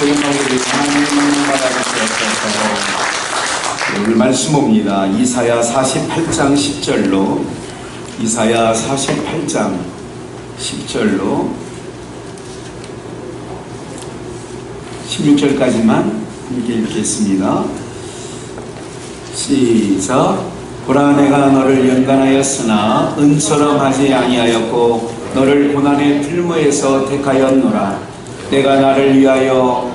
영광을 하나님 받아주시옵소서. 오늘 말씀 봅니다. 이사야 48장 10절로 이사야 48장 10절로 16절까지만 함께 읽겠습니다. 시작. 보라, 내가 너를 연간하였으나 은처럼 하지 아니하였고 너를 고난의 풀무에서 택하였노라. 내가 나를 위하여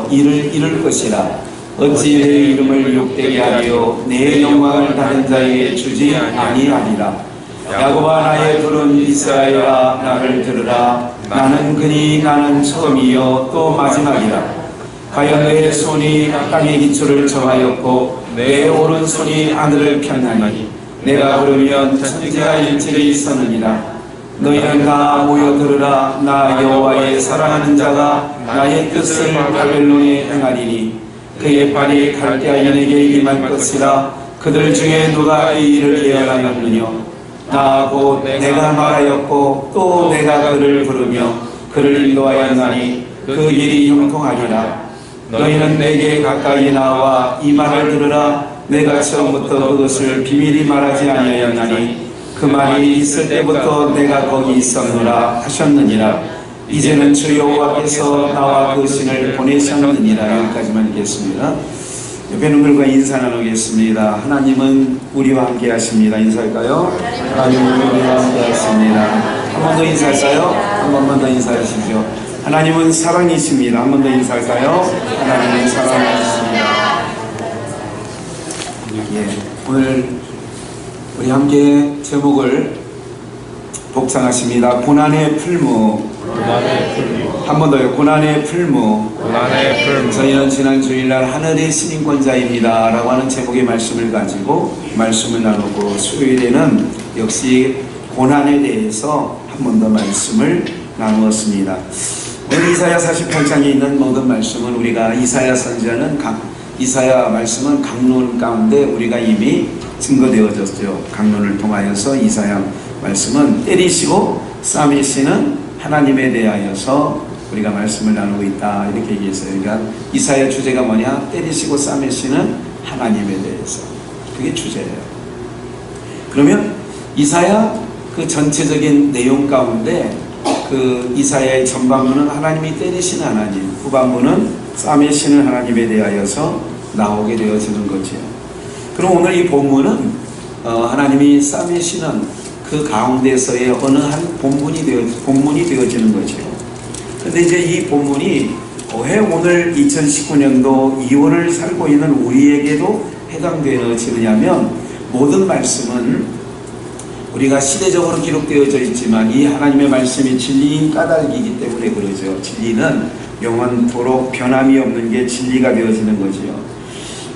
이를 이룰 것이라. 어찌 내 이름을 욕되게 하리요 내 영광을 다른 자에게 주지 아니하리라. 야곱아, 나의 부른 이스라엘아, 나를 들으라. 나는 처음이요 또 마지막이라. 과연 내 손이 땅의 기초를 정하였고 내 오른손이 하늘을 폈나니 내가 부르면 천지가 일찍에 있었느니라. 너희는 다 모여 들으라. 나 여호와의 사랑하는 자가 나의 뜻을 바벨론에 행하리니 그의 발이 갈대아인에게 임할 것이라. 그들 중에 누가 이 일을 예언하였느냐. 나 곧 내가 말하였고 또 내가 그를 부르며 그를 인도하였나니 그 일이 형통하리라. 너희는 내게 가까이 나와 이 말을 들으라. 내가 처음부터 그것을 비밀히 말하지 아니하였나니 그 말이 있을 때부터 내가 거기 있었노라 하셨느니라. 이제는 주 여호와께서 나와 그 신을 보내셨느니라. 여기까지만 읽겠습니다. 옆에 분들과 인사 나누겠습니다. 하나님은 우리와 함께 하십니다. 인사할까요? 하나님은 우리와 함께 하십니다. 한 번 더 인사할까요? 한 번만 더 인사하시죠. 하나님은 사랑이십니다. 한 번 더 인사할까요? 하나님은 사랑이십니다. 예, 오늘 우리 함께 제목을 복창하십니다. 고난의 풀무. 한 번 더요. 고난의 풀무. 저희는 지난 주일날 하늘의 신인권자입니다 라고 하는 제목의 말씀을 가지고 말씀을 나누고, 수요일에는 역시 고난에 대해서 한 번 더 말씀을 나누었습니다. 오늘 이사야 48장에 있는 모든 말씀은 우리가 이사야 선지자는 이사야 말씀은 강론 가운데 우리가 이미 증거되어졌죠. 강론을 통하여서 이사야 말씀은 때리시고 싸매시는 하나님에 대하여서 우리가 말씀을 나누고 있다, 이렇게 얘기했어요. 그러니까 이사야 주제가 뭐냐? 때리시고 싸매시는 하나님에 대해서. 그게 주제예요. 그러면 이사야 그 전체적인 내용 가운데 그 이사야의 전반부는 하나님이 때리시는 하나님, 후반부는 싸매시는 하나님에 대하여서 나오게 되어지는 거죠. 그럼 오늘 이 본문은 하나님이 싸매시는 그 가운데서의 어느 한 본문이 되어지는 거죠. 근데 이제 이 본문이 왜 오늘 2019년도 2월을 살고 있는 우리에게도 해당되어지느냐면, 모든 말씀은 우리가 시대적으로 기록되어져 있지만 이 하나님의 말씀이 진리인 까닭이기 때문에 그러죠. 진리는 영원토록 변함이 없는 게 진리가 되어지는 거지요.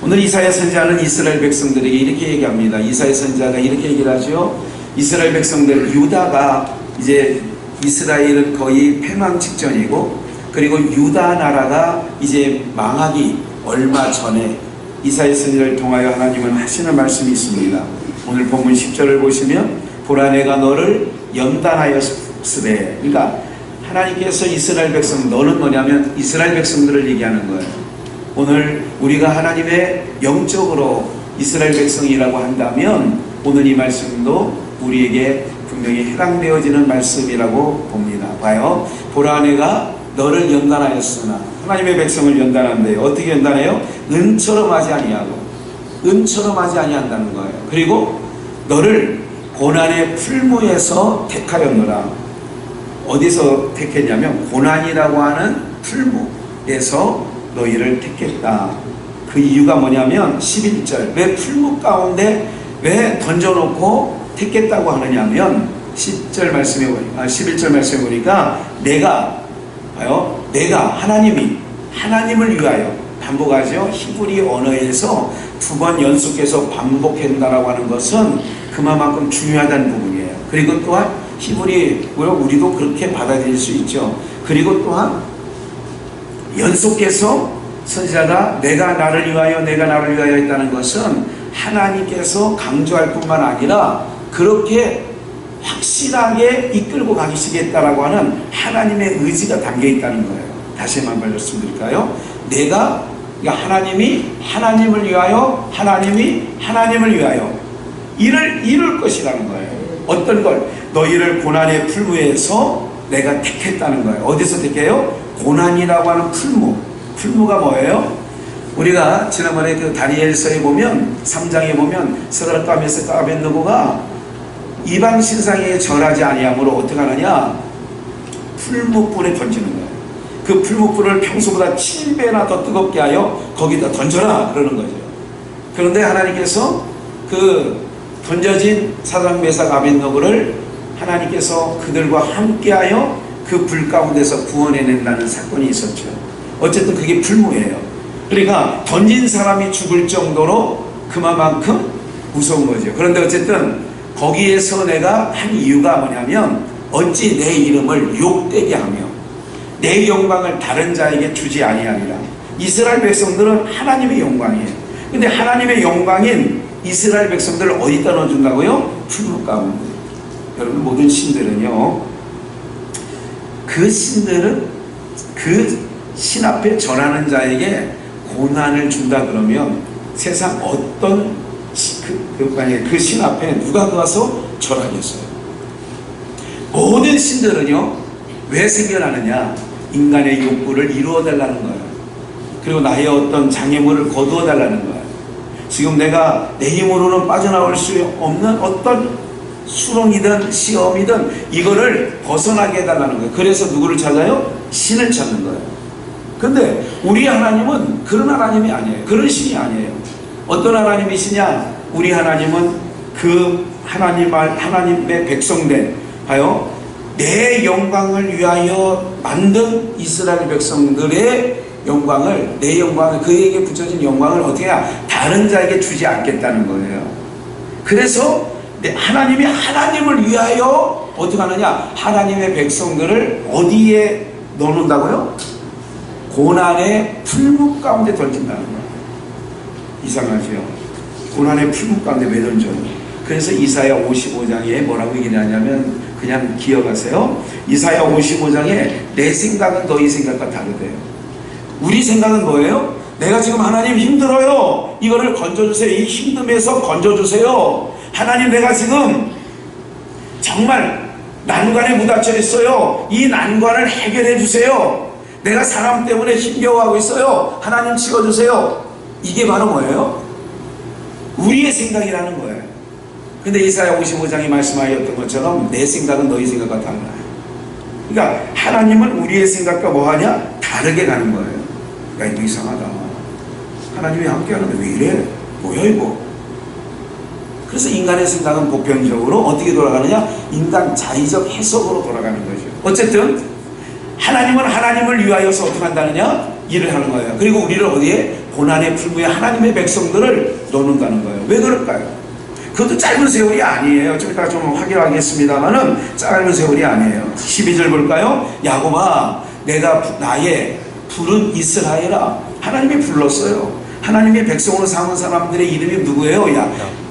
오늘 이사야 선지자는 이스라엘 백성들에게 이렇게 얘기합니다. 이사야 선지자가 이렇게 얘기를 하죠. 이스라엘 백성들, 유다가 이제 이스라엘은 거의 패망 직전이고, 그리고 유다 나라가 이제 망하기 얼마 전에 이사야 선지자를 통하여 하나님은 하시는 말씀이 있습니다. 오늘 본문 10절을 보시면, 보라, 내가 너를 연단하였으되, 그러니까 하나님께서 이스라엘 백성, 너는 뭐냐면 이스라엘 백성들을 얘기하는 거예요. 오늘 우리가 하나님의 영적으로 이스라엘 백성이라고 한다면 오늘 이 말씀도 우리에게 분명히 해당되어지는 말씀이라고 봅니다. 봐요. 보라, 내가 너를 연단하였으나, 하나님의 백성을 연단한대요. 어떻게 연단해요? 은처럼 하지 아니하고, 은처럼 하지 아니한다는 거예요. 그리고 너를 고난의 풀무에서 택하였노라. 어디서 택했냐면 고난이라고 하는 풀무에서 너희를 택했다. 그 이유가 뭐냐면 11절, 왜 풀무 가운데 왜 던져놓고 택했다고 하느냐면 11절 말씀에 보니까 내가 하나님을 위하여, 반복하죠. 히브리 언어에서 두 번 연속해서 반복한다라고 하는 것은 그만큼 중요하다는 부분이에요. 그리고 또한 히브리, 우리도 그렇게 받아들일 수 있죠. 그리고 또한 연속해서 선지자가 내가 나를 위하여 했다는 것은 하나님께서 강조할 뿐만 아니라 그렇게 확실하게 이끌고 가시겠다라고 하는 하나님의 의지가 담겨 있다는 거예요. 다시 한번 말씀드릴까요? 내가, 그러니까 하나님이 하나님을 위하여, 하나님이 하나님을 위하여 이룰 것이라는 거예요. 어떤 걸? 너희를 고난의 풀무에서 내가 택했다는 거예요. 어디서 택해요? 고난이라고 하는 풀무. 풀무가 뭐예요? 우리가 지난번에 그 다니엘서에 보면 3장에 보면 스드락과 메삭과 아벳느고가 이방 신상에 절하지 아니함으로 어떻게 하느냐? 풀무불에 던지는 거예요. 그 풀무불을 평소보다 7배나 더 뜨겁게 하여 거기다 던져라 그러는 거죠. 그런데 하나님께서 그 던져진 사드락 메삭 아벳느고를 하나님께서 그들과 함께하여 그 불 가운데서 구원해낸다는 사건이 있었죠. 어쨌든 그게 풀무예요. 그러니까 던진 사람이 죽을 정도로 그만큼 무서운 거죠. 그런데 어쨌든 거기에서 내가 한 이유가 뭐냐면 어찌 내 이름을 욕되게 하며 내 영광을 다른 자에게 주지 아니하리라. 이스라엘 백성들은 하나님의 영광이에요. 근데 하나님의 영광인 이스라엘 백성들을 어디다 넣어준다고요? 풀무 가운데. 여러분, 모든 신들은요, 그 신들은 그 신 앞에 절하는 자에게 고난을 준다 그러면 세상 어떤 만약에 그 신 앞에 누가 가서 절하겠어요? 모든 신들은요, 왜 생겨나느냐? 인간의 욕구를 이루어달라는 거예요. 그리고 나의 어떤 장애물을 거두어달라는 거예요. 지금 내가 내 힘으로는 빠져나올 수 없는 어떤 수렁이든 시험이든 이거를 벗어나게 해달라는 거예요. 그래서 누구를 찾아요? 신을 찾는 거예요. 근데 우리 하나님은 그런 하나님이 아니에요. 그런 신이 아니에요. 어떤 하나님이시냐? 우리 하나님은 그 하나님의 백성된 하여 내 영광을 위하여 만든 이스라엘 백성들의 영광을, 내 영광을, 그에게 붙여진 영광을 어떻게 해야 다른 자에게 주지 않겠다는 거예요. 그래서 하나님이 하나님을 위하여 어떻게 하느냐? 하나님의 백성들을 어디에 넣어놓는다고요? 고난의 풀무 가운데 던진다는 거예요. 이상하죠? 고난의 풀무 가운데 왜 던져요? 그래서 이사야 55장에 뭐라고 얘기하냐면, 그냥 기억하세요. 이사야 55장에 내 생각은 너희 생각과 다르대요. 우리 생각은 뭐예요? 내가 지금 하나님 힘들어요. 이거를 건져주세요. 이 힘듦에서 건져주세요. 하나님, 내가 지금 정말 난관에 무닥쳐 있어요. 이 난관을 해결해 주세요. 내가 사람 때문에 힘겨워하고 있어요. 하나님 치워주세요. 이게 바로 뭐예요? 우리의 생각이라는 거예요. 근데 이사야 55장이 말씀하였던 것처럼 내 생각은 너희 생각과 달라요. 그러니까 하나님은 우리의 생각과 뭐하냐? 다르게 가는 거예요. 야, 이거 이상하다. 하나님이 함께 하는데 왜 이래? 뭐야 이거? 그래서 인간의 생각은 보편적으로 어떻게 돌아가느냐? 인간 자의적 해석으로 돌아가는 거죠. 어쨌든 하나님은 하나님을 위하여서 어떻게 한다느냐? 일을 하는 거예요. 그리고 우리를 어디에? 고난의 풀무에 하나님의 백성들을 넣는다는 거예요. 왜 그럴까요? 그것도 짧은 세월이 아니에요. 좀 이따가 좀 확인하겠습니다만은 짧은 세월이 아니에요. 12절 볼까요? 야곱아, 내가 나의 부른 이스라엘아. 하나님이 불렀어요. 하나님의 백성으로 삼은 사람들의 이름이 누구예요?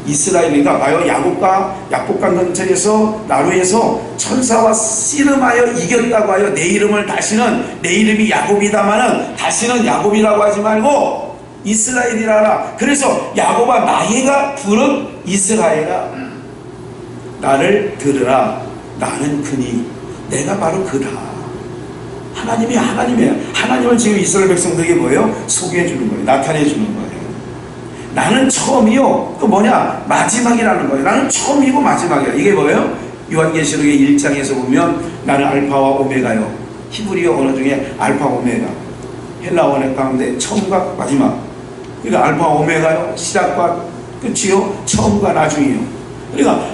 이스라엘이니까 봐요. 야복강 근처에서 나루에서 천사와 씨름하여 이겼다고 하여 내 이름을 다시는, 내 이름이 야곱이다마는 다시는 야곱이라고 하지 말고 이스라엘이라. 그래서 야곱아, 나이가 부른 이스라엘아, 나를 들으라. 나는 그니 내가 바로 그다. 하나님이 하나님이에요. 하나님을 지금 이스라엘 백성들에게 뭐예요? 소개해 주는 거예요. 나타내 주는 거예요. 나는 처음이요, 또 뭐냐? 마지막이라는 거예요. 나는 처음이고 마지막이야. 이게 뭐예요? 요한계시록의 1장에서 보면 나는 알파와 오메가요. 히브리어 언어 중에 알파 오메가, 헬라어 가운데 처음과 마지막. 그러니까 알파 오메가요, 시작과 끝이요, 처음과 나중이요. 그러니까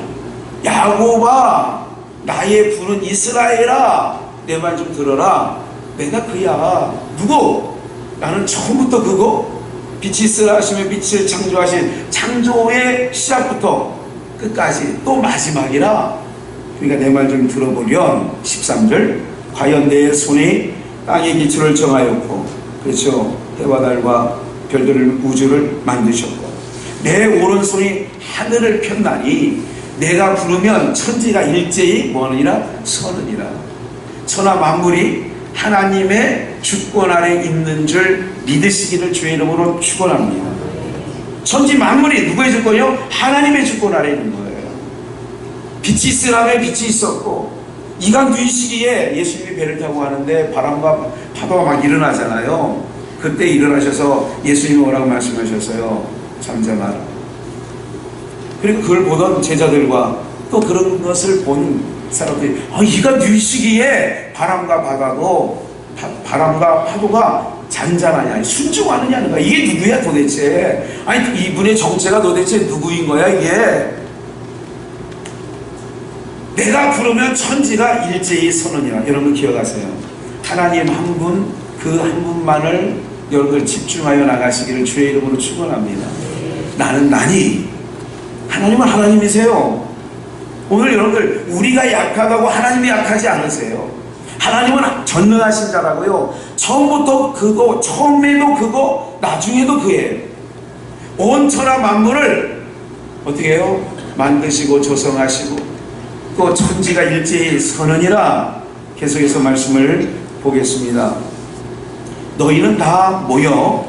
야곱아, 나의 부른 이스라엘아, 내 말 좀 들어라. 내가 그야. 누구? 나는 처음부터 그거. 빛이 있으라 하시며 빛을 창조하신 창조의 시작부터 끝까지 또 마지막이라. 그러니까 내 말 좀 들어보련 13절 과연 내 손이 땅의 기초를 정하였고, 그렇죠, 해와 달과 별들을 우주를 만드셨고, 내 오른손이 하늘을 폈나니 내가 부르면 천지가 일제히 뭐하느니라? 서느니라. 천하 만물이 하나님의 주권 아래 있는 줄 믿으시기를 주의 이름으로 축원합니다. 천지 만물이 누구의 주권이요? 하나님의 주권 아래 있는 거예요. 빛이 있으라면 빛이 있었고, 이간 뒤시기에 예수님이 배를 타고 가는데 바람과 파도가 막 일어나잖아요. 그때 일어나셔서 예수님이 뭐라고 말씀하셨어요? 잠잠하라. 그리고 그걸 보던 제자들과 또 그런 것을 본 사람들이, 이간 뒤시기에 바람과 파도가 잔잔하냐, 순종하느냐는 거야. 이게 누구야 도대체? 아니, 이분의 정체가 도대체 누구인 거야 이게? 내가 부르면 천지가 일제히 서느니라. 여러분 기억하세요. 하나님 한 분, 그 한 분만을 여러분들 집중하여 나가시기를 주의 이름으로 축원합니다. 나는 나니, 하나님은 하나님이세요. 오늘 여러분들 우리가 약하다고 하나님이 약하지 않으세요. 하나님은 전능하신 자라고요. 처음부터 그거, 처음에도 그거, 나중에도 그예요. 온 천하 만물을 어떻게 해요? 만드시고 조성하시고 또 천지가 일제히 서느니라. 계속해서 말씀을 보겠습니다. 너희는 다 모여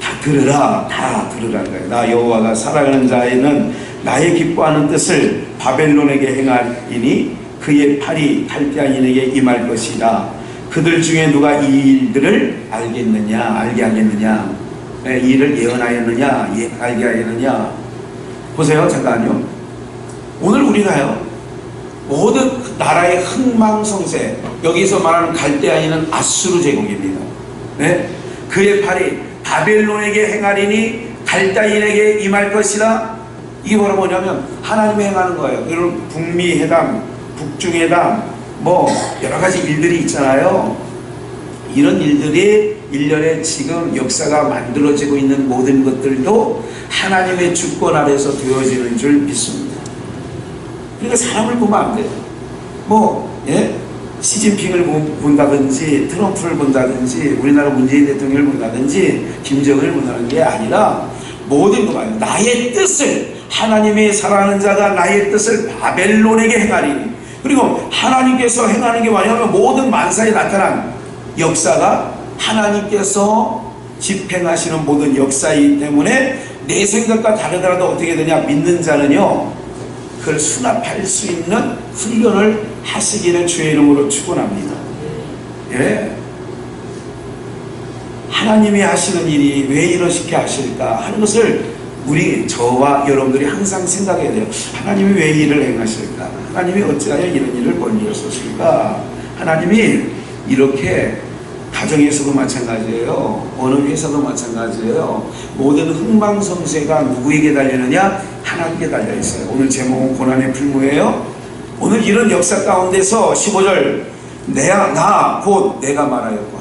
다 들으라. 다 들으라는 거예요. 나 여호와가 살아가는 자에는 나의 기뻐하는 뜻을 바벨론에게 행하리니 그의 팔이 갈대아인에게 임할 것이다. 그들 중에 누가 이 일들을 알게 하겠느냐? 이 일을 예언하였느냐? 알게 하였느냐? 보세요. 잠깐요. 오늘 우리가요, 모든 나라의 흥망성쇠, 여기서 말하는 갈대아인은 아수르 제국입니다. 네? 그의 팔이 바벨론에게 행하리니 갈대아인에게 임할 것이다. 이게 뭐냐면 하나님이 행하는 거예요. 여러분, 북미 회담, 북중 회담, 뭐 여러 가지 일들이 있잖아요. 이런 일들이 일련의 지금 역사가 만들어지고 있는 모든 것들도 하나님의 주권 아래서 되어지는 줄 믿습니다. 그러니까 사람을 보면 안 돼요. 시진핑을 본다든지 트럼프를 본다든지 우리나라 문재인 대통령을 본다든지 김정은을 본다는 게 아니라 모든 거 봐요. 나의 뜻을, 하나님이 사랑하는 자가 나의 뜻을 바벨론에게 행하리니. 그리고 하나님께서 행하는 게 뭐냐면 모든 만사에 나타난 역사가 하나님께서 집행하시는 모든 역사이기 때문에 내 생각과 다르더라도 어떻게 되냐? 믿는 자는요, 그걸 수납할 수 있는 훈련을 하시기를 주의 이름으로 축원합니다. 예. 하나님이 하시는 일이 왜 이렇게 하실까 하는 것을 저와 여러분들이 항상 생각해야 돼요. 하나님이 왜 일을 행하실까? 하나님이 어찌하여 이런 일을 벌리셨을까? 하나님이 이렇게 가정에서도 마찬가지예요. 어느 회사도 마찬가지예요. 모든 흥망성쇠가 누구에게 달리느냐? 하나님께 달려있어요. 오늘 제목은 고난의 풀무예요. 오늘 이런 역사 가운데서 15절, 나 곧 내가 말하였고,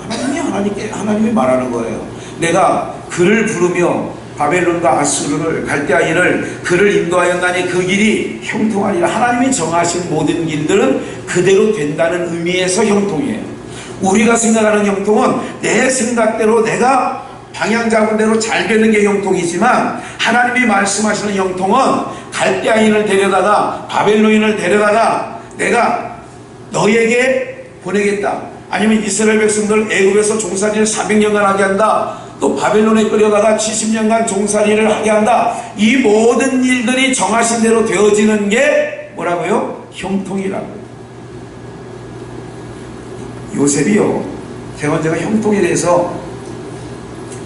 하나님이 말하는 거예요. 내가 그를 부르며 바벨론과 아수르를, 갈대아인을 그를 인도하였나니 그 길이 형통하리라. 하나님이 정하신 모든 길들은 그대로 된다는 의미에서 형통이에요. 우리가 생각하는 형통은 내 생각대로 내가 방향 잡은 대로 잘 되는 게 형통이지만, 하나님이 말씀하시는 형통은 갈대아인을 데려다가, 바벨론인을 데려다가 내가 너에게 보내겠다. 아니면 이스라엘 백성들 애굽에서 종살이를 400년간 하게 한다. 또 바벨론에 끌려다가 70년간 종살이를 하게 한다. 이 모든 일들이 정하신 대로 되어지는 게 뭐라고요? 형통이라고요. 요셉이요, 제가 형통에 대해서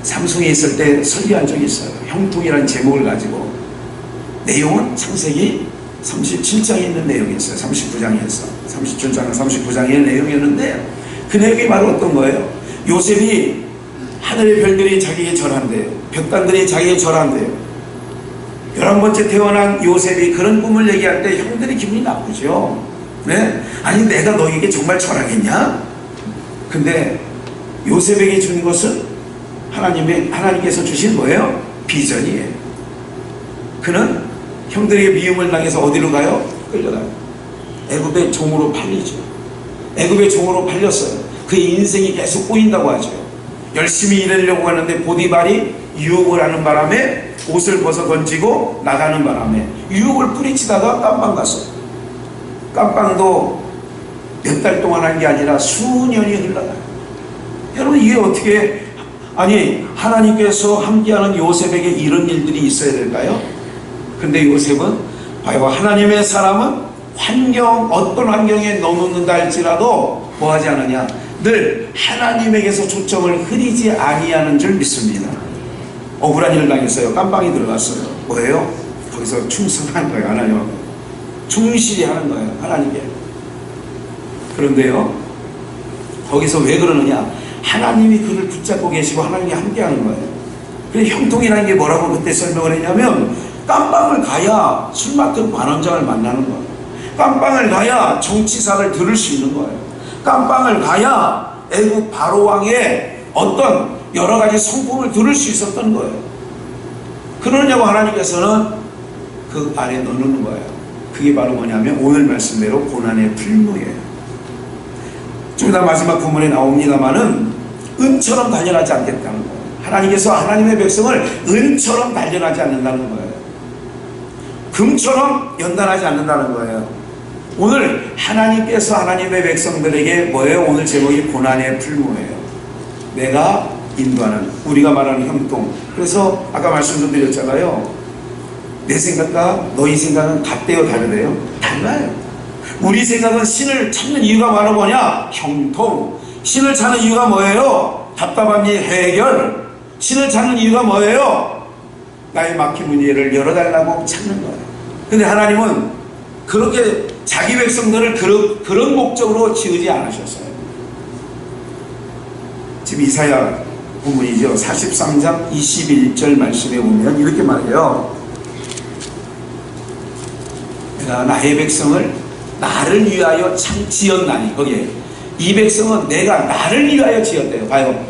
삼성에 있을 때 설교한 적이 있어요. 형통이라는 제목을 가지고. 내용은 창세기 37장에 있는 내용이었어요. 39장이었어. 37장, 39장의 내용이었는데, 그 내용이 바로 어떤 거예요? 요셉이 하늘의 별들이 자기에게 절한대요. 벽단들이 자기에게 절한대요. 11번째 태어난 요셉이 그런 꿈을 얘기할 때 형들이 기분이 나쁘죠. 네? 아니, 내가 너에게 정말 절하겠냐? 근데 요셉에게 준 것은 하나님께서 주신 거예요? 비전이에요. 그는 형들에게 미움을 당해서 어디로 가요? 끌려가요. 애굽의 종으로 팔리죠. 애굽의 종으로 팔렸어요. 그의 인생이 계속 꼬인다고 하죠. 열심히 일하려고 하는데 보디발이 유혹을 하는 바람에 옷을 벗어 던지고 나가는 바람에 유혹을 뿌리치다가 깜빵 갔어요. 깜빵도 몇 달 동안 한 게 아니라 수년이 흘러가요. 여러분 이게 어떻게 아니 하나님께서 함께하는 요셉에게 이런 일들이 있어야 될까요? 근데 요셉은 봐요. 하나님의 사람은 어떤 환경에 넣는다 할지라도 뭐하지 않느냐, 늘 하나님에게서 초점을 흐리지 아니하는 줄 믿습니다. 억울한 일을 당했어요. 깜빵이 들어갔어요. 뭐예요? 거기서 충성하는 거예요. 하나님하고 충실히 하는 거예요. 하나님께. 그런데요, 거기서 왜 그러느냐, 하나님이 그를 붙잡고 계시고 하나님이 함께하는 거예요. 그래서 형통이라는 게 뭐라고 그때 설명을 했냐면, 깜빵을 가야 술 맡은 관원장을 만나는 거예요. 깜빵을 가야 정치사를 들을 수 있는 거예요. 깜빵을 가야 애국 바로왕의 어떤 여러 가지 성품을 들을 수 있었던 거예요. 그러냐고 하나님께서는 그 안에 넣는 거예요. 그게 바로 뭐냐면 오늘 말씀대로 고난의 풀무예요. 좀 이따 마지막 부문에 나옵니다마는 은처럼 단련하지 않겠다는 거예요. 하나님께서 하나님의 백성을 은처럼 단련하지 않는다는 거예요. 금처럼 연단하지 않는다는 거예요. 오늘 하나님께서 하나님의 백성들에게 뭐예요? 오늘 제목이 고난의 풀무예요. 내가 인도하는, 우리가 말하는 형통. 그래서 아까 말씀도 드렸잖아요. 내 생각과 너희 생각은 같대요, 다르대요? 달라요. 우리 생각은 신을 찾는 이유가 바로 뭐냐? 형통. 신을 찾는 이유가 뭐예요? 답답한 일 해결. 신을 찾는 이유가 뭐예요? 나의 막힌 문제를 열어달라고 찾는 거예요. 근데 하나님은 그렇게 자기 백성들을 그런 목적으로 지으지 않으셨어요. 지금 이사야 부분이죠. 43장 21절 말씀에 보면 이렇게 말해요. 내가 나의 백성을 나를 위하여 지었나니, 거기에 이 백성은 내가 나를 위하여 지었대요. 봐요.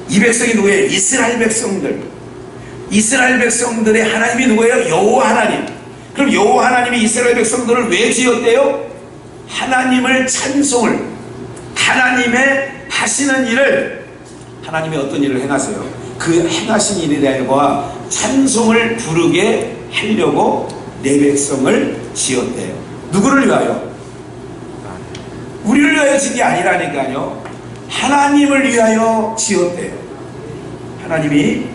이 백성이 누구예요? 이스라엘 백성들. 이스라엘 백성들의 하나님이 누구예요? 여호와 하나님. 그럼 여호와 하나님이 이스라엘 백성들을 왜 지었대요? 하나님을 찬송을, 하나님의 하시는 일을, 하나님이 어떤 일을 행하세요? 그 행하신 일에 대하여 찬송을 부르게 하려고 내 백성을 지었대요. 누구를 위하여? 우리를 위하여 지은 게 아니라니까요. 하나님을 위하여 지었대요. 하나님이,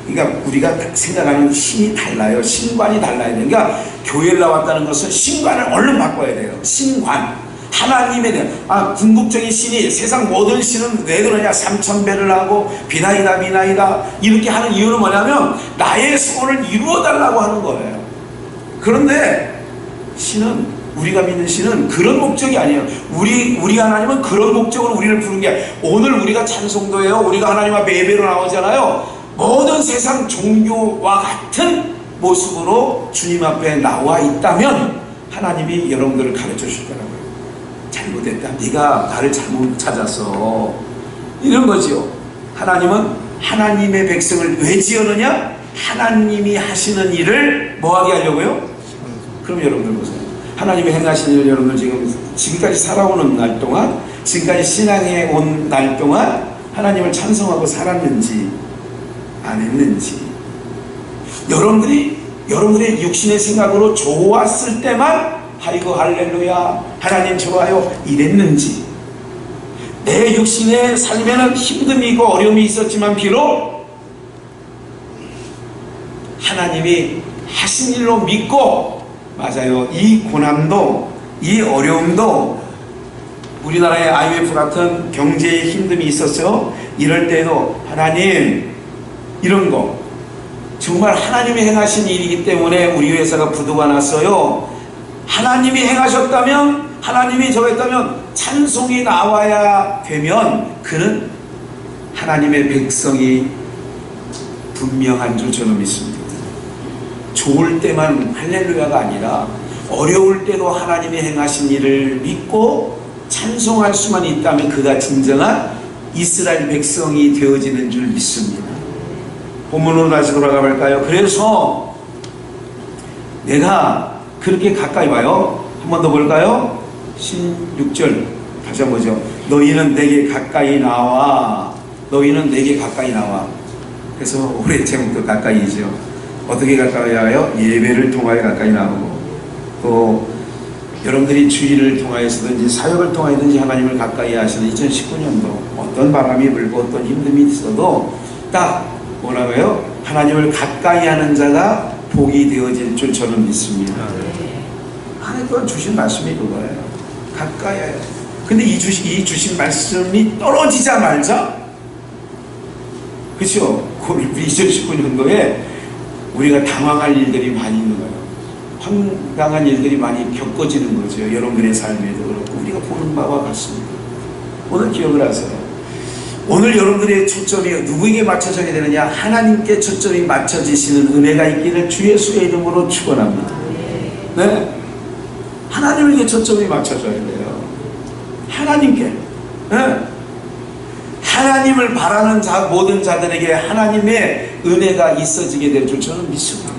그러니까 우리가 생각하는 신이 달라요. 신관이 달라야 돼요. 그러니까 교회를 나왔다는 것은 신관을 얼른 바꿔야 돼요. 신관. 하나님에 대한, 궁극적인 신이, 세상 모든 신은 왜 그러냐, 삼천배를 하고 비나이다 이렇게 하는 이유는 뭐냐면 나의 소원을 이루어달라고 하는 거예요. 그런데 신은, 우리가 믿는 신은 그런 목적이 아니에요. 우리 하나님은 그런 목적으로 우리를 부른 게, 오늘 우리가 찬송도예요. 우리가 하나님 앞에 예배로 나오잖아요. 모든 세상 종교와 같은 모습으로 주님 앞에 나와 있다면 하나님이 여러분들을 가르쳐 주실 거라고요. 잘못했다, 네가 나를 잘못 찾았어, 이런 거지요. 하나님은 하나님의 백성을 왜 지었느냐? 하나님이 하시는 일을 뭐하게 하려고요? 그럼 여러분들 보세요. 하나님이 행하신 일을 여러분들 지금까지 살아오는 날 동안, 지금까지 신앙에 온 날 동안 하나님을 찬송하고 살았는지 안 했는지, 여러분들의 육신의 생각으로 좋았을 때만 아이고 할렐루야 하나님 좋아요 이랬는지, 내 육신의 삶에는 힘듦이 있고 어려움이 있었지만 비록 하나님이 하신 일로 믿고, 맞아요, 이 고난도 이 어려움도, 우리나라의 IMF 같은 경제에 힘듦이 있었어요. 이럴 때도 하나님, 이런 거 정말 하나님이 행하신 일이기 때문에 우리 회사가 부도가 났어요. 하나님이 행하셨다면, 하나님이 저거 했다면 찬송이 나와야 되면 그는 하나님의 백성이 분명한 줄 저는 믿습니다. 좋을 때만 할렐루야가 아니라 어려울 때도 하나님이 행하신 일을 믿고 찬송할 수만 있다면 그가 진정한 이스라엘 백성이 되어지는 줄 믿습니다. 본문으로 다시 돌아가 볼까요? 그래서 내가 그렇게 가까이 와요. 한 번 더 볼까요? 16절 다시 한번 보죠. 너희는 내게 가까이 나와. 너희는 내게 가까이 나와. 그래서 올해 제목도 가까이죠. 어떻게 가까이 와요? 예배를 통하여 가까이 나오고, 또 여러분들이 주의를 통하여서든지 사역을 통하여든지 하나님을 가까이 하시는 2019년도 어떤 바람이 불고 어떤 힘듦이 있어도 딱 뭐라고요? 하나님을 가까이 하는 자가 복이 되어질 줄 저는 믿습니다. 하나님께서 주신 말씀이 그거예요. 가까이 해요. 근데 이 주신 말씀이 떨어지자마자, 그렇죠? 2019년도에 우리가 당황할 일들이 많이 있는 거예요. 황당한 일들이 많이 겪어지는 거죠. 여러분들의 삶에도 그렇고 우리가 보는 바와 같습니다. 오늘 기억을 하세요. 오늘 여러분들의 초점이 누구에게 맞춰져야 되느냐? 하나님께 초점이 맞춰지시는 은혜가 있기를 주 예수의 이름으로 축원합니다. 네, 하나님에게 초점이 맞춰져야 돼요. 하나님께. 네. 하나님을 바라는 모든 자들에게 하나님의 은혜가 있어지게 될 줄 저는 믿습니다.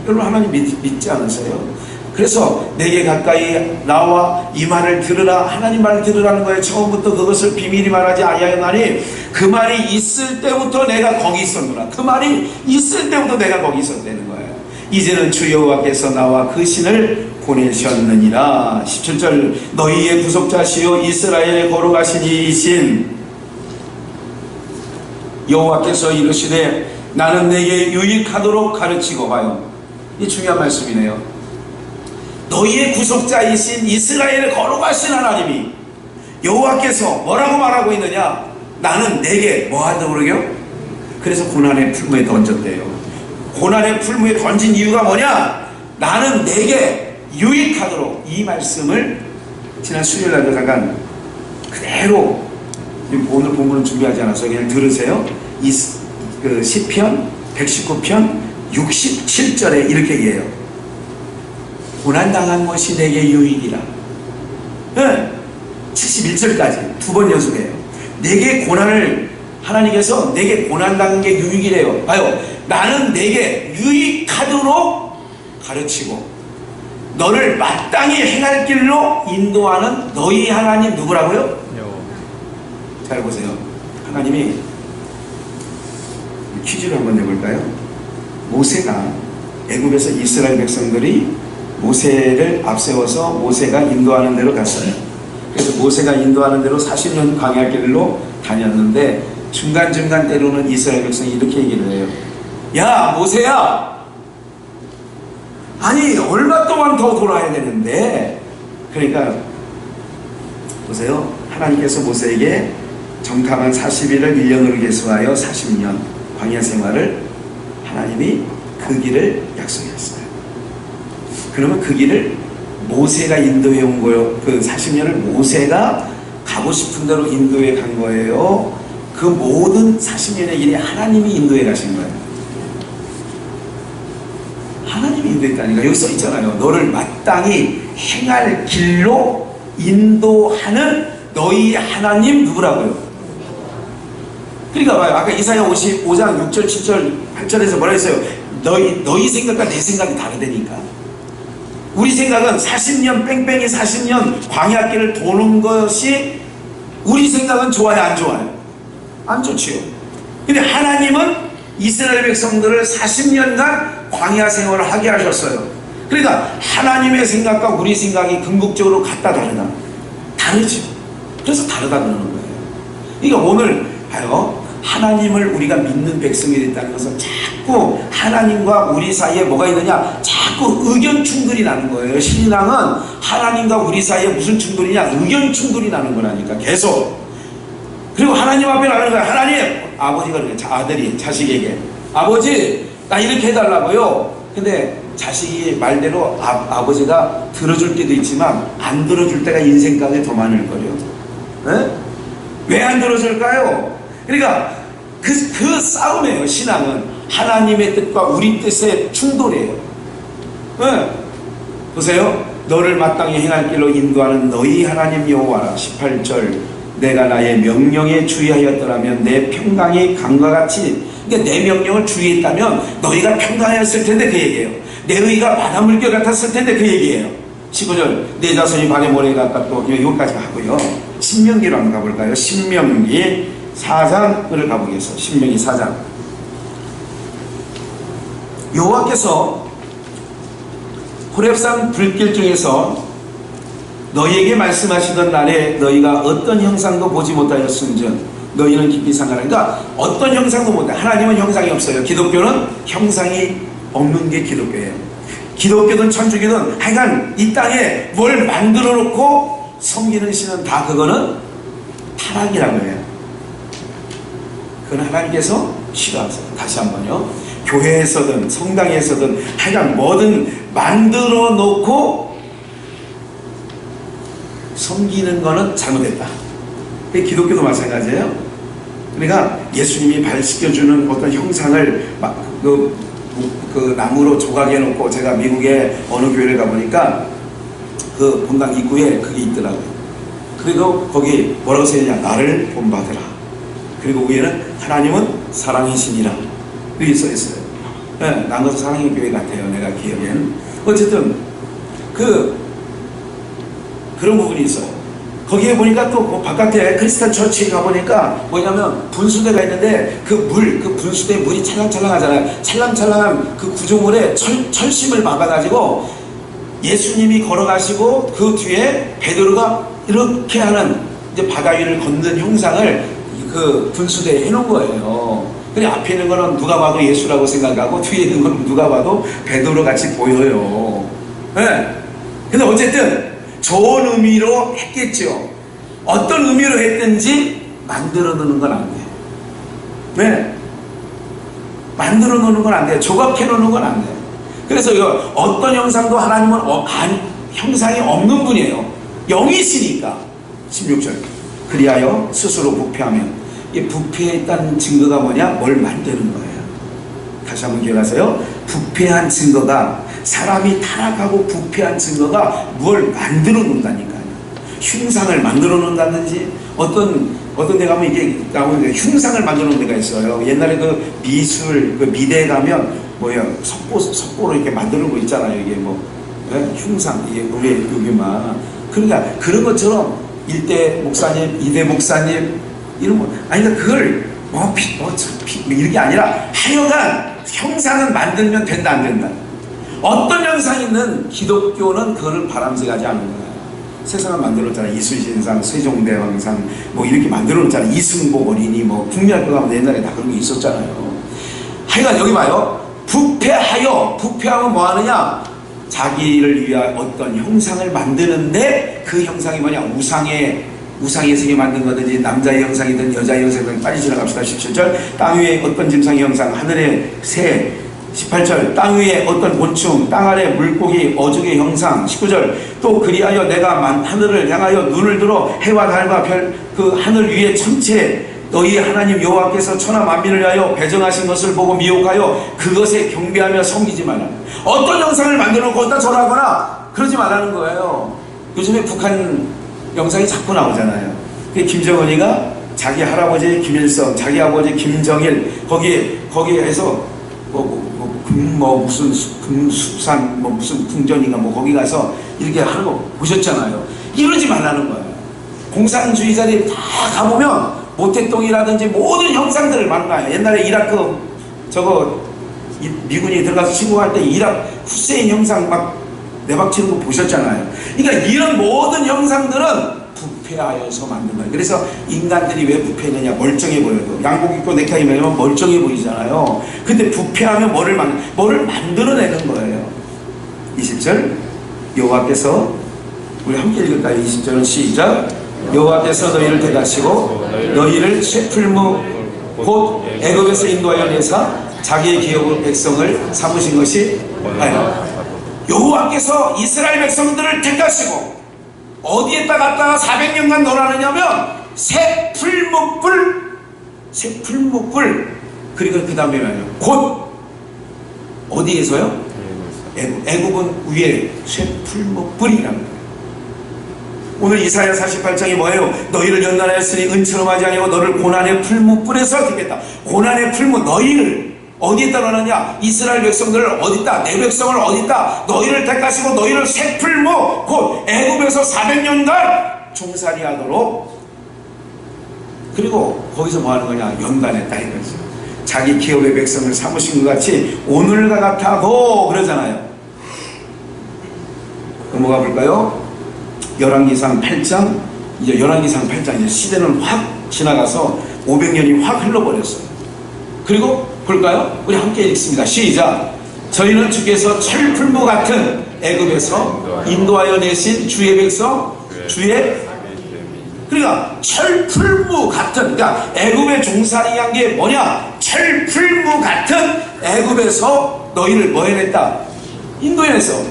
여러분 하나님 믿지 않으세요? 그래서 내게 가까이 나와 이 말을 들으라, 하나님 말을 들으라는 거예요. 처음부터 그것을 비밀히 말하지 아니하였나니 그 말이 있을 때부터 내가 거기 있었노라. 그 말이 있을 때부터 내가 거기 있었다는 거예요. 이제는 주 여호와께서 나와 그 신을 보내셨느니라. 17절 너희의 구속자시요 이스라엘에 거룩하신 이신 여호와께서 이르시되 나는 내게 유익하도록 가르치고 봐요. 이 중요한 말씀이네요. 너희의 구속자이신 이스라엘의 거룩하신 하나님이 여호와께서 뭐라고 말하고 있느냐? 나는 내게 뭐 하도록 그러게요? 그래서 고난의 풀무에 던졌대요. 고난의 풀무에 던진 이유가 뭐냐? 나는 내게 유익하도록. 이 말씀을 지난 수요일날도 잠깐 그대로 오늘 본문은 준비하지 않아서 그냥 들으세요. 그 시편 119편 67절에 이렇게 얘기해요. 고난당한 것이 내게 유익이라. 네. 71절까지 두 번 연속해요. 내게 고난을 하나님께서 내게 고난당한 게 유익이래요. 봐요. 나는 내게 유익하도록 가르치고 너를 마땅히 행할 길로 인도하는 너희 하나님 누구라고요? 잘 보세요. 하나님이 퀴즈를 한번 내볼까요? 모세가 애굽에서 이스라엘 백성들이 모세를 앞세워서 모세가 인도하는 대로 갔어요. 그래서 모세가 인도하는 대로 40년 광야 길로 다녔는데 중간중간 때로는 이스라엘 백성이 이렇게 얘기를 해요. 야 모세야, 아니 얼마 동안 더 돌아야 되는데. 그러니까 보세요. 하나님께서 모세에게 정탐한 40일을 1년으로 계수하여 40년 광야 생활을 하나님이 그 길을 약속했어요. 그러면 그 길을 모세가 인도해 온 거예요. 그 40년을 모세가 가고 싶은 대로 인도해 간 거예요. 그 모든 40년의 길이 하나님이 인도해 가신 거예요. 하나님이 인도했다니까. 여기 써 있잖아요. 너를 마땅히 행할 길로 인도하는 너희 하나님 누구라고요? 그러니까 봐요. 아까 이사야 55장 6절 7절 8절에서 뭐라 했어요? 너희 생각과 내 생각이 다르다니까. 우리 생각은 40년 뺑뺑이 40년 광야길을 도는 것이 우리 생각은 좋아요 안 좋아요? 안 좋지요. 근데 하나님은 이스라엘 백성들을 40년간 광야 생활을 하게 하셨어요. 그러니까 하나님의 생각과 우리 생각이 궁극적으로 같다 다르다? 다르죠. 그래서 다르다 그러는 거예요. 그러니까 오늘 봐요. 하나님을 우리가 믿는 백성이 됐다는 것은 자꾸 하나님과 우리 사이에 뭐가 있느냐? 자꾸 의견 충돌이 나는 거예요. 신앙은 하나님과 우리 사이에 무슨 충돌이냐? 의견 충돌이 나는 거라니까 계속. 그리고 하나님 앞에 나가는 거야. 하나님, 아버지가 그래. 아들이 자식에게 아버지 나 이렇게 해달라고요. 근데 자식이 말대로 아버지가 들어줄 때도 있지만 안 들어줄 때가 인생 가운데 더 많을 거예요. 왜 안 들어줄까요? 그러니까 그 싸움이에요. 신앙은 하나님의 뜻과 우리 뜻의 충돌이에요. 보세요. 너를 마땅히 행할 길로 인도하는 너희 하나님 여호와라. 18절 내가 나의 명령에 주의하였더라면 내 평강이 강과 같이. 그러니까 내 명령을 주의했다면 너희가 평강하였을 텐데 그 얘기예요. 내 의가 바닷물결 같았을 텐데 그 얘기예요. 15절 내 자손이 발의 모래 같았고. 여기까지 하고요. 신명기로 한번 가볼까요? 신명기 4장을 가보겠습니다. 신명기 4장. 여호와께서 호렙산 불길 중에서 너희에게 말씀하시던 날에 너희가 어떤 형상도 보지 못하였음즉 너희는 깊이 상하라. 그러니까 어떤 형상도 못해. 하나님은 형상이 없어요. 기독교는 형상이 없는 게 기독교예요. 기독교든 천주교든 하여간 이 땅에 뭘 만들어 놓고 섬기는 신은 다 그거는 타락이라고 해요. 그건 하나님께서 싫어하세요. 다시 한번요. 교회에서든 성당에서든 하여간 뭐든 만들어 놓고 섬기는 거는 잘못됐다. 기독교도 마찬가지예요. 그러니까 예수님이 발시켜주는 어떤 형상을 막 그 나무로 조각해 놓고, 제가 미국의 어느 교회를 가보니까 그 본당 입구에 그게 있더라고요. 그리고 거기 뭐라고 써있냐, 나를 본받으라. 그리고 위에는 하나님은 사랑이시니라 이렇게 써있어요. 네, 남가서 사랑의 교회 같아요, 내가 기억에는. 어쨌든 그런 부분이 있어요. 거기에 보니까 또 바깥에 크리스탈 처치에 가보니까 뭐냐면 분수대가 있는데 그 분수대 물이 찰랑찰랑하잖아요. 찰랑찰랑한 그 구조물에 철심을 박아가지고 예수님이 걸어가시고 그 뒤에 베드로가 이렇게 하는 이제 바다 위를 걷는 형상을 그 분수대에 해놓은 거예요. 근데 앞에 있는 거는 누가 봐도 예수라고 생각하고 뒤에 있는 건 누가 봐도 베드로 같이 보여요. 네. 근데 어쨌든 좋은 의미로 했겠죠. 어떤 의미로 했든지 만들어 놓는 건 안 돼요. 네. 만들어 놓는 건 안 돼요. 조각해 놓는 건 안 돼요. 그래서 이거 어떤 형상도 하나님은 형상이 없는 분이에요. 영이시니까. 16절. 그리하여 스스로 부패하면, 이 부패했다는 증거가 뭐냐? 뭘 만드는 거예요. 다시 한번 기억하세요. 부패한 증거가, 사람이 타락하고 부패한 증거가 뭘 만들어 놓는다니까요. 흉상을 만들어 놓는다든지, 어떤 데 가면 이게 나오는데 흉상을 만들어 놓는 데가 있어요. 옛날에 그 미술, 그 미대에 가면 석고로 이렇게 만드는 거 있잖아요. 이게 흉상, 이게 우리 여기만. 그러니까 그런 것처럼 1대 목사님, 2대 목사님, 이런 거. 아니, 그러니까 그걸 이런 게 아니라 하여간 형상은 만들면 된다, 안 된다. 어떤 형상이든 기독교는 그거를 바람직하지 않는 거예요. 세상을 만들었잖아요. 이순신상, 세종대왕상, 이렇게 만들었잖아요. 이승복 어린이, 국민학교 가면 옛날에 다 그런 게 있었잖아요. 하여간 여기 봐요. 부패하면 뭐 하느냐? 자기를 위한 어떤 형상을 만드는데, 그 형상이 뭐냐? 우상의 생이 만든 거든지, 남자의 형상이든 여자의 형상이든. 빨리 지나갑시다. 17절. 땅 위에 어떤 짐승의 형상, 하늘의 새. 18절. 땅 위에 어떤 곤충, 땅 아래 물고기, 어죽의 형상. 19절. 또 그리하여 내가 하늘을 향하여 눈을 들어 해와 달과 별, 그 하늘 위에 천체, 너희 하나님 여호와께서 천하 만민을 위하여 배정하신 것을 보고 미혹하여 그것에 경배하며 섬기지 말라. 어떤 형상을 만들어 놓고 어디다 절하거나 그러지 말라는 거예요. 요즘에 북한 영상이 자꾸 나오잖아요. 김정은이가 자기 할아버지 김일성, 자기 아버지 김정일, 거기에서 무슨 금수산, 무슨 궁전인가 거기 가서 이렇게 하는 거 보셨잖아요. 이러지 말라는 거예요. 공산주의자들이 다 가보면 모택동이라든지 모든 형상들을 만나요. 옛날에 이라크 미군이 들어가서 침공할 때 이라크 후세인 형상 막 내박치는 거 보셨잖아요. 그러니까 이런 모든 형상들은 부패하여서 만든 거예요. 그래서 인간들이 왜 부패했느냐? 멀쩡해 보여도. 양복 입고 넥타이 매면 멀쩡해 보이잖아요. 근데 부패하면 뭐를 만들어내는 거예요. 20절. 여호와께서, 우리 함께 읽을까요? 20절은 시작. 여호와께서 너희를 택하시고 너희를 쇠풀무 곧 애굽에서 인도하여 내사 자기의 기업의 백성을 삼으신 것이 여호와께서 이스라엘 백성들을 택하시고 어디에다 갖다가 400년간 놀아느냐면 새 풀무불, 그리고 그 다음에 곧 어디에서요? 애굽은 위에 새 풀무불이라는 거예요. 오늘 이사야 48장이 뭐예요? 너희를 연단하였으니 은처럼 하지 아니하고 너를 고난의 풀무불에서 택했다. 고난의 풀무, 너희를 어디에다 놓느냐? 이스라엘 백성들을 어디다, 내 백성을 어디다, 너희를 택하시고 너희를 새 풀무 곧 애굽에서 400년간 종살이 하도록, 그리고 거기서 뭐 하는 거냐? 연단했다 이거죠. 자기 기업의 백성을 삼으신 것 같이 오늘과 같아도 그러잖아요. 넘어가 볼까요? 열왕기상 8장, 이제 열왕기상 8장 이제 시대는 확 지나가서 500년이 확 흘러버렸어요. 그리고 볼까요? 우리 함께 읽습니다. 시작. 저희는 주께서 철풀무 같은 애굽에서 인도하여 내신 주의 백성, 주의, 그러니까 철풀무 같은, 그러니까 애굽에 종살이한 게 뭐냐? 철풀무 같은 애굽에서 너희를 뭐 해냈다? 인도해냈어.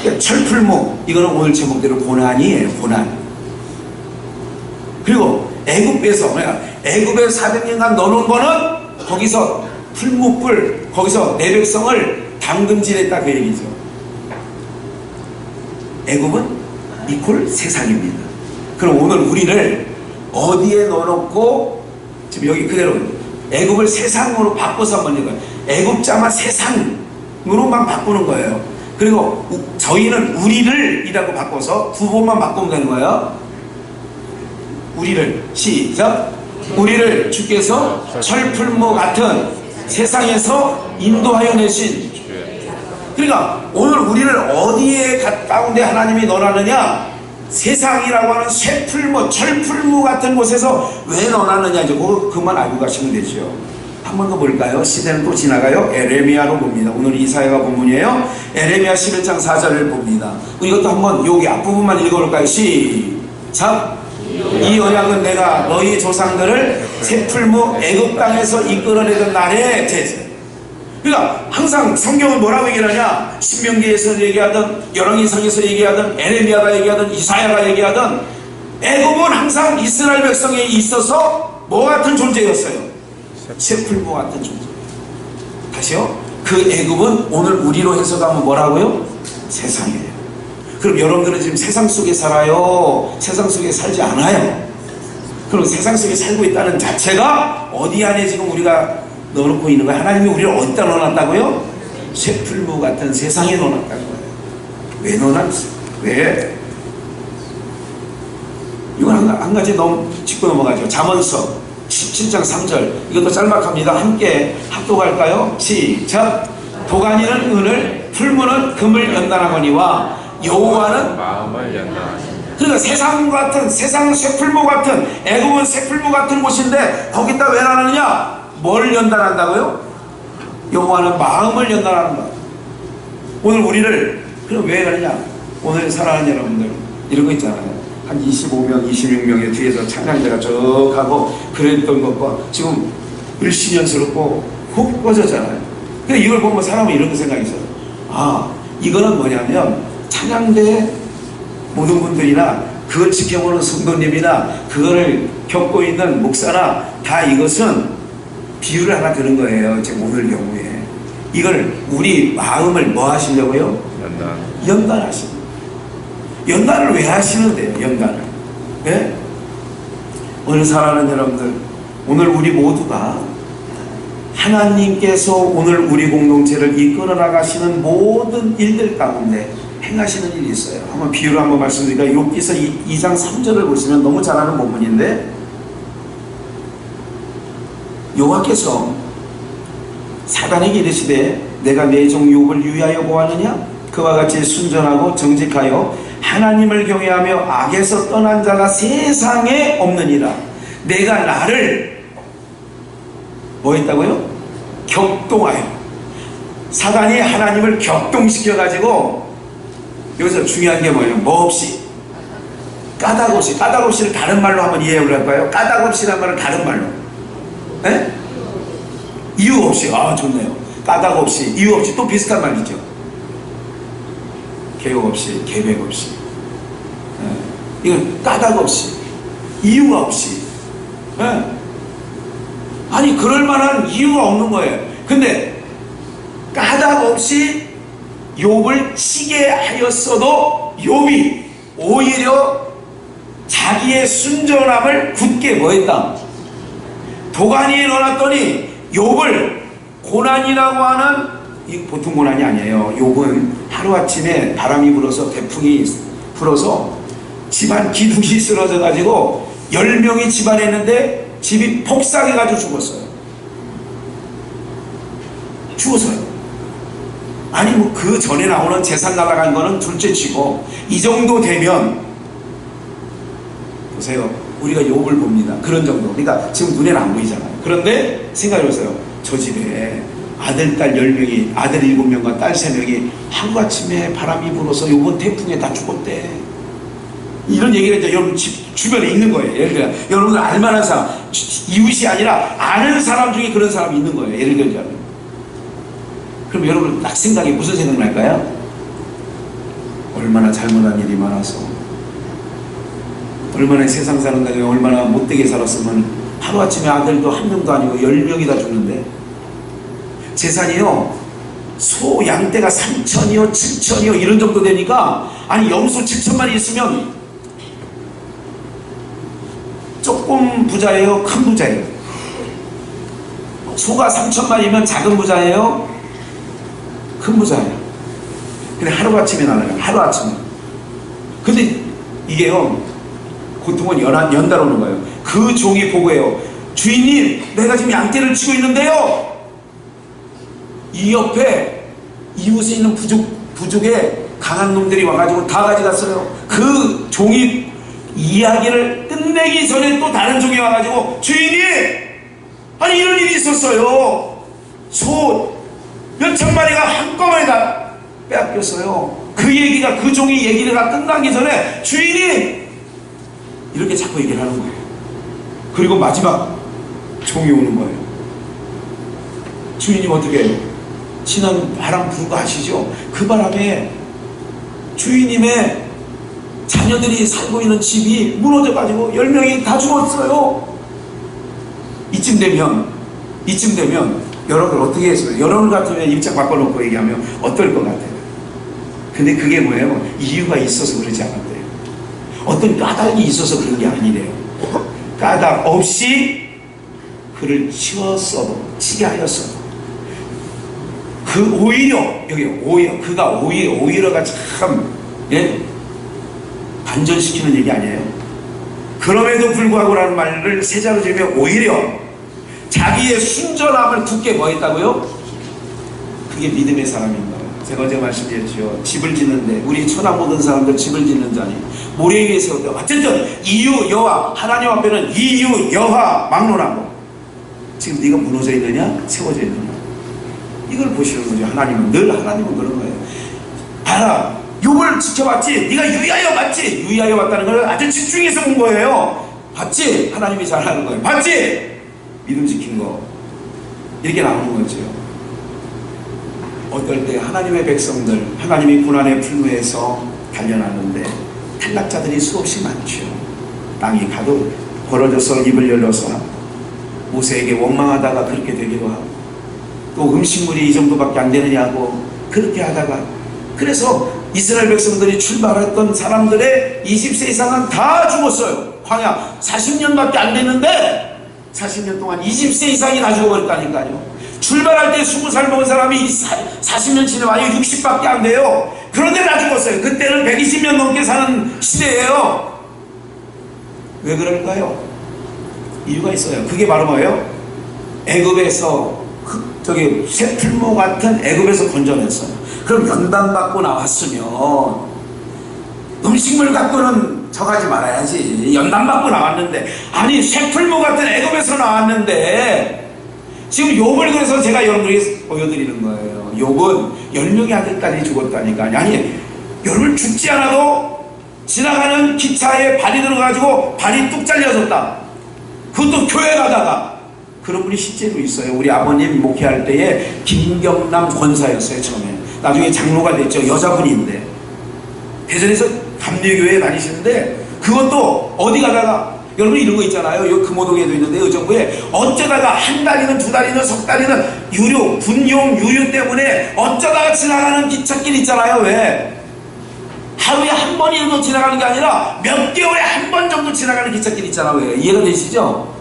그러니까 철풀무, 이거는 오늘 제목대로 고난이에요. 고난. 그리고 애굽에서, 그러니까 애굽에 400년간 넣어놓은 거는 거기서 풀무불, 거기서 내 백성을 담금질했다, 그 얘기죠. 애굽은 이퀄 세상입니다. 그럼 오늘 우리를 어디에 넣어놓고, 지금 여기 그대로 애굽을 세상으로 바꿔서 한번 읽어요. 애굽자만 세상으로만 바꾸는 거예요. 그리고 저희는 우리를 이라고 바꿔서 두 번만 바꾸면 되는 거예요. 우리를, 시작. 우리를 주께서 철풀무 같은 세상에서 인도하여 내신, 그러니까 오늘 우리를 어디에 가운데 하나님이 넣어놨느냐? 세상이라고 하는 쇠풀무, 철풀무 같은 곳에서 왜 넣어놨느냐, 이제 그것만 알고 가시면 되죠. 한 번 더 볼까요? 시대는 또 지나가요. 에레미야로 봅니다. 오늘 이사야가 본문이에요. 에레미야 11장 4절을 봅니다. 이것도 한번 여기 앞부분만 읽어볼까요? 시작. 이 언약은 내가 너희 조상들을 쇠풀무 애굽 땅에서 이끌어내던 날에 제재. 그러니까 항상 성경은 뭐라고 얘기하냐? 신명기에서 얘기하든 열왕기상에서 얘기하든 에레미야가 얘기하든 이사야가 얘기하든 애굽은 항상 이스라엘 백성에 있어서 뭐 같은 존재였어요? 쇠풀무 같은 존재. 다시요. 그 애굽은 오늘 우리로 해석하면 뭐라고요? 세상이에요. 그럼 여러분들은 지금 세상 속에 살아요? 세상 속에 살지 않아요? 그럼 세상 속에 살고 있다는 자체가 어디 안에 지금 우리가 넣어놓고 있는 거예요? 하나님이 우리를 어디다 넣어놨다고요? 쇠풀무 같은 세상에 넣어놨다는 거예요. 왜 넣어놨어요? 왜? 이건 한 가지 너무 짚고 넘어가죠. 잠언서 17장 3절, 이것도 짤막합니다. 함께 합독할까요? 시작. 도가니는 은을, 풀무는 금을 연단하거니와 여호와는 마음을 연단하십니다. 그러니까 세상 같은, 세상은 쇠풀무 같은, 애굽은 쇠풀무 같은 곳인데 거기다 왜 나누느냐? 뭘 연단한다고요? 여호와는 마음을 연단하는 거야. 오늘 우리를 그럼 왜 그러냐? 오늘 사랑하는 여러분들, 이런 거 있잖아요. 한 25명, 26명의 뒤에서 찬양대가 쭉 하고 그랬던 것과 지금 을씨년스럽고 훅 꺼졌잖아요. 근데 이걸 보면 사람은 이런 생각이 있어요. 아, 이거는 뭐냐면 찬양대 모든 분들이나 그걸 지켜보는 성도님이나 그거를 겪고 있는 목사나 다 이것은 비유를 하나 드는 거예요. 지금 오늘 경우에 이걸 우리 마음을 뭐 하시려고요? 연단하십니다. 연단을 왜 하시는데요? 연단을. 네? 오늘 사랑하는 여러분들, 오늘 우리 모두가 하나님께서 오늘 우리 공동체를 이끌어 나가시는 모든 일들 가운데 행하시는 일이 있어요. 한번 비유를 한번 말씀드리니까 욥기서 2장 3절을 보시면 너무 잘 아는 본문인데, 여호와께서 사단에게 이르시되 내가 내 종 욥을 유의하여 보았느냐? 그와 같이 순전하고 정직하여 하나님을 경외하며 악에서 떠난 자가 세상에 없느니라. 내가 나를 뭐 했다고요? 격동하여. 사단이 하나님을 격동시켜 가지고, 여기서 중요한 게 뭐예요? 뭐 없이, 까닭 없이. 까닭 없이를 다른 말로 한번 이해를 할까요? 까닭 없이란 말은 다른 말로, 에? 이유 없이. 아, 좋네요. 까닭 없이, 이유 없이. 또 비슷한 말이죠. 계획 없이, 계획 없이. 이건 까닭 없이, 이유가 없이. 아니, 그럴 만한 이유가 없는 거예요. 근데 까닭 없이 욥을 치게 하였어도 욥이 오히려 자기의 순전함을 굳게 뭐했다? 도가니에 넣어놨더니 욥을, 고난이라고 하는, 이 보통 고난이 아니에요. 욥은 하루아침에 바람이 불어서, 태풍이 불어서 집안 기둥이 쓰러져 가지고 10명이 집안에 있는데 집이 폭삭해 가지고 죽었어요. 아니 뭐 그 전에 나오는 재산 날아간 거는 둘째 치고, 이 정도 되면 보세요. 우리가 욥을 봅니다. 그런 정도. 그러니까 지금 눈에는 안 보이잖아요. 그런데 생각해보세요. 저 집에 아들, 딸 10명이, 아들 7명과 딸 3명이 하루아침에 바람이 불어서 욥은 태풍에 다 죽었대. 이런 얘기가 이제 여러분 집 주변에 있는 거예요. 예를 들어 여러분들 알만한 사람, 이웃이 아니라 아는 사람 중에 그런 사람이 있는 거예요. 예를 들자면. 그럼 여러분 딱 생각이 무슨 생각 날까요? 얼마나 잘못한 일이 많아서, 얼마나 세상 사는 중에 얼마나 못되게 살았으면 하루아침에 아들도 한 명도 아니고 10명이 다 죽는데, 재산이요 소 양떼가 3천이요 7천이요 이런 정도 되니까, 아니 염소 7천마리 있으면 조금 부자예요, 큰 부자예요? 소가 3천마리면 작은 부자예요, 큰 부자예요? 근데 하루아침에 나가요. 하루아침에. 근데 이게요 고통은 연달 오는 거예요. 그 종이 보고해요. 주인님, 내가 지금 양떼를 치고 있는데요, 이 옆에 이웃에 있는 부족에 강한 놈들이 와가지고 다 가져갔어요. 그 종이 이야기를 끝내기 전에 또 다른 종이 와가지고, 주인님, 아니 이런 일이 있었어요. 소 몇천 마리가 한꺼번에 다 빼앗겼어요. 그 얘기가, 그 종이 얘기가 다 끝나기 전에 주인님, 이렇게 자꾸 얘기를 하는 거예요. 그리고 마지막 종이 오는 거예요. 주인님 어떻게 해요? 지난 바람 부는 거 아시죠? 그 바람에 주인님의 자녀들이 살고 있는 집이 무너져가지고 10명이 다 죽었어요. 이쯤 되면 여러분들 어떻게 했어요? 여러분 같으면 입장 바꿔놓고 얘기하면 어떨 것 같아요? 근데 그게 뭐예요? 이유가 있어서 그러지 않았대요. 어떤 까닭이 있어서 그런 게 아니래요. 까닭 없이 그를 치게 하였어도, 그가 오히려가 참, 예? 반전시키는 얘기 아니에요. 그럼에도 불구하고라는 말을 세자로 지으면 오히려 자기의 순전함을 굳게 뭐 했다고요? 그게 믿음의 사람인 거예요. 제가 어제 말씀드렸죠. 집을 짓는데, 우리 천하 모든 사람들 집을 짓는 자니 모래 위에 세웠다. 어쨌든 이유 여호와, 하나님 앞에는 이유 여호와 막론하고, 지금 네가 무너져 있느냐 세워져 있느냐, 이걸 보시는 거죠. 하나님은 그런 거예요. 알아, 욥을 지켜봤지? 네가 유의하여 봤지? 유의하여 봤다는 걸 아주 집중해서 본 거예요. 봤지? 하나님이 잘하는 거예요. 봤지? 믿음 지킨 거. 이렇게 나오는 거죠. 어떨 때 하나님의 백성들, 하나님이 고난의 풀무에서 단련하는데 탈락자들이 수없이 많죠. 땅이 가도 벌어져서 입을 열어서 모세에게 원망하다가 그렇게 되기도 하고, 또 음식물이 이 정도밖에 안 되느냐고 그렇게 하다가, 그래서 이스라엘 백성들이 출발했던 사람들의 20세 이상은 다 죽었어요. 광야 40년밖에 안 됐는데 40년 동안 20세 이상이 다 죽어버렸다니까요. 출발할 때 20살 먹은 사람이 40년 지나면 60밖에 안 돼요. 그런데 다 죽었어요. 그때는 120년 넘게 사는 시대예요. 왜 그럴까요? 이유가 있어요. 그게 바로 뭐예요? 애굽에서 새풀모 같은 애굽에서 건져냈어요. 그럼 연단받고 나왔으면 음식물 갖고는 저가지 말아야지. 연단받고 나왔는데, 아니 새풀모 같은 애굽에서 나왔는데, 지금 욥을 그래서 제가 여러분들에게 보여드리는 거예요. 욥은 10명의 아들까지 죽었다니까. 아니 여러분, 죽지 않아도 지나가는 기차에 발이 들어가지고 발이 뚝 잘려졌다. 그것도 교회 가다가. 그런 분이 실제로 있어요. 우리 아버님 목회할 때에 김경남 권사였어요. 처음에. 나중에 장로가 됐죠. 여자분인데 대전에서 감리교회에 다니시는데, 그것도 어디 가다가, 여러분 이런 거 있잖아요. 여기 금호동에도 있는데 의정부에 어쩌다가 한 달이든 두 달이든 석 달이든 군용 유류 때문에 어쩌다가 지나가는 기찻길 있잖아요. 왜? 하루에 한 번이라도 지나가는 게 아니라 몇 개월에 한 번 정도 지나가는 기찻길 있잖아요. 왜? 이해가 되시죠?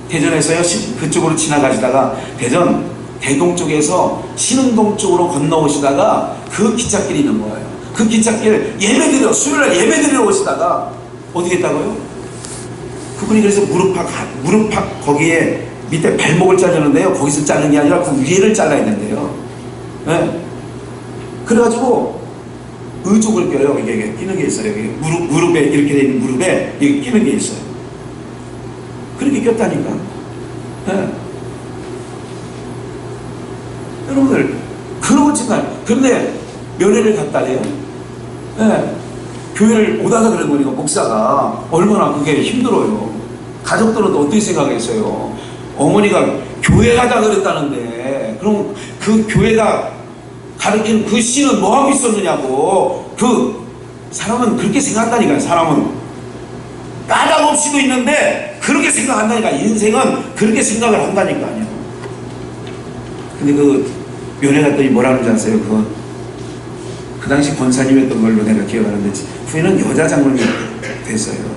대전에서요, 그쪽으로 지나가시다가 대동 쪽에서 신흥동 쪽으로 건너오시다가 그 기찻길이 있는 거예요. 그 기찻길 수요일날 예배드리러 오시다가 어디 했다고요? 그분이 그래서 무릎팍 거기에 밑에 발목을 자르는데요, 거기서 자르는 게 아니라 그 위에를 잘라야 된대요. 네. 그래가지고 의족을 껴요. 이게 끼는 게 있어요. 이게 무릎에 이렇게 돼 있는 무릎에 이게 끼는 게 있어요. 그렇게 꼈다니까. 네. 여러분들 그렇지만 그런데 면회를 갔다래요. 네. 교회를 오다가 그런 거니까 목사가 얼마나 그게 힘들어요. 가족들은 또 어떻게 생각했어요? 어머니가 교회 가자 그랬다는데 그럼 그 교회가 가르치는 그 씨는 뭐 하고 있었느냐고. 그 사람은 그렇게 생각한다니까요. 사람은 까닭 없이도 있는데 그렇게 생각한다니까. 인생은 그렇게 생각을 한다니까요. 근데 그 면회 갔더니 뭐라는 줄 아세요? 그 당시 권사님이었던 걸로 내가 기억하는데 후에는 여자 장로님이 됐어요.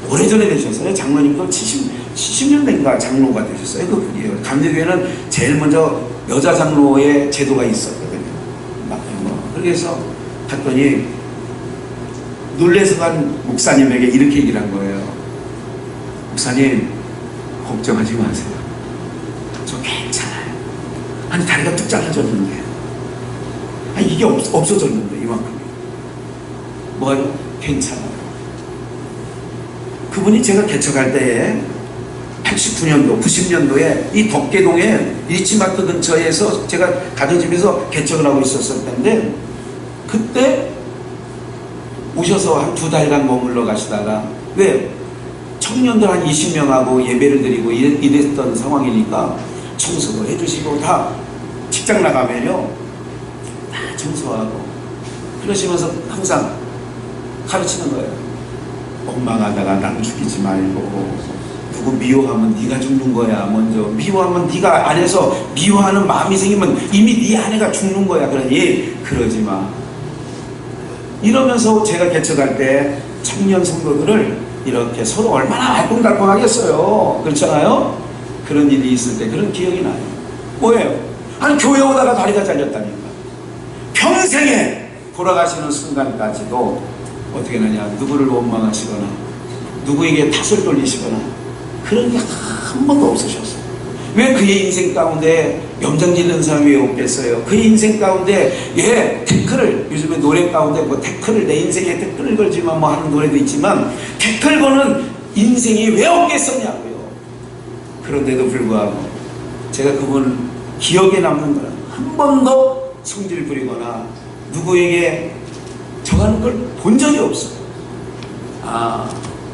오래전에 되셨어요. 장로님도 70년대인가 장로가 되셨어요. 그분이에요. 감리교회는 제일 먼저 여자 장로의 제도가 있었거든요. 그래서 갔더니 놀래서 간 목사님에게 이렇게 얘기를 한 거예요. 목사님 걱정하지 마세요. 저 괜찮아요. 아니 다리가 뚝 잘라졌는데, 아니 이게 없어졌는데 이만큼. 뭐가요? 괜찮아요. 그분이 제가 개척할 때에 89년도, 90년도에 이 덕계동에 리치마트 근처에서 제가 가정집에서 개척을 하고 있었을 텐데, 그때 오셔서 한 2달간 머물러 가시다가, 왜? 청년들 한 20명하고 예배를 드리고 이랬던 상황이니까 청소도 해주시고, 다 직장 나가면요 다 청소하고 그러시면서 항상 가르치는 거예요. 원망하다가 남 죽이지 말고, 누구 미워하면 네가 죽는 거야. 먼저 미워하면 네가 안에서 미워하는 마음이 생기면 이미 네 아내가 죽는 거야. 그러니 그러지 마. 이러면서 제가 개척할 때 청년 성도들을 이렇게 서로 얼마나 알콩달콩하겠어요. 그렇잖아요. 그런 일이 있을 때 그런 기억이 나요. 뭐예요? 아니 교회 오다가 다리가 잘렸다니까. 평생에 돌아가시는 순간까지도 어떻게 하냐, 누구를 원망하시거나 누구에게 탓을 돌리시거나 그런 게 한 번도 없으셨어요. 왜 그의 인생 가운데 염장 짓는 사람이 왜 없겠어요? 그의 인생 가운데 태클을, 요즘에 노래 가운데 뭐 태클을, 내 인생에 태클을 걸지만 뭐 하는 노래도 있지만 태클 거는 인생이 왜 없겠었냐고요. 그런데도 불구하고 제가 그분 기억에 남는 거는 한 번도 성질 부리거나 누구에게 정하는 걸 본 적이 없어요. 아,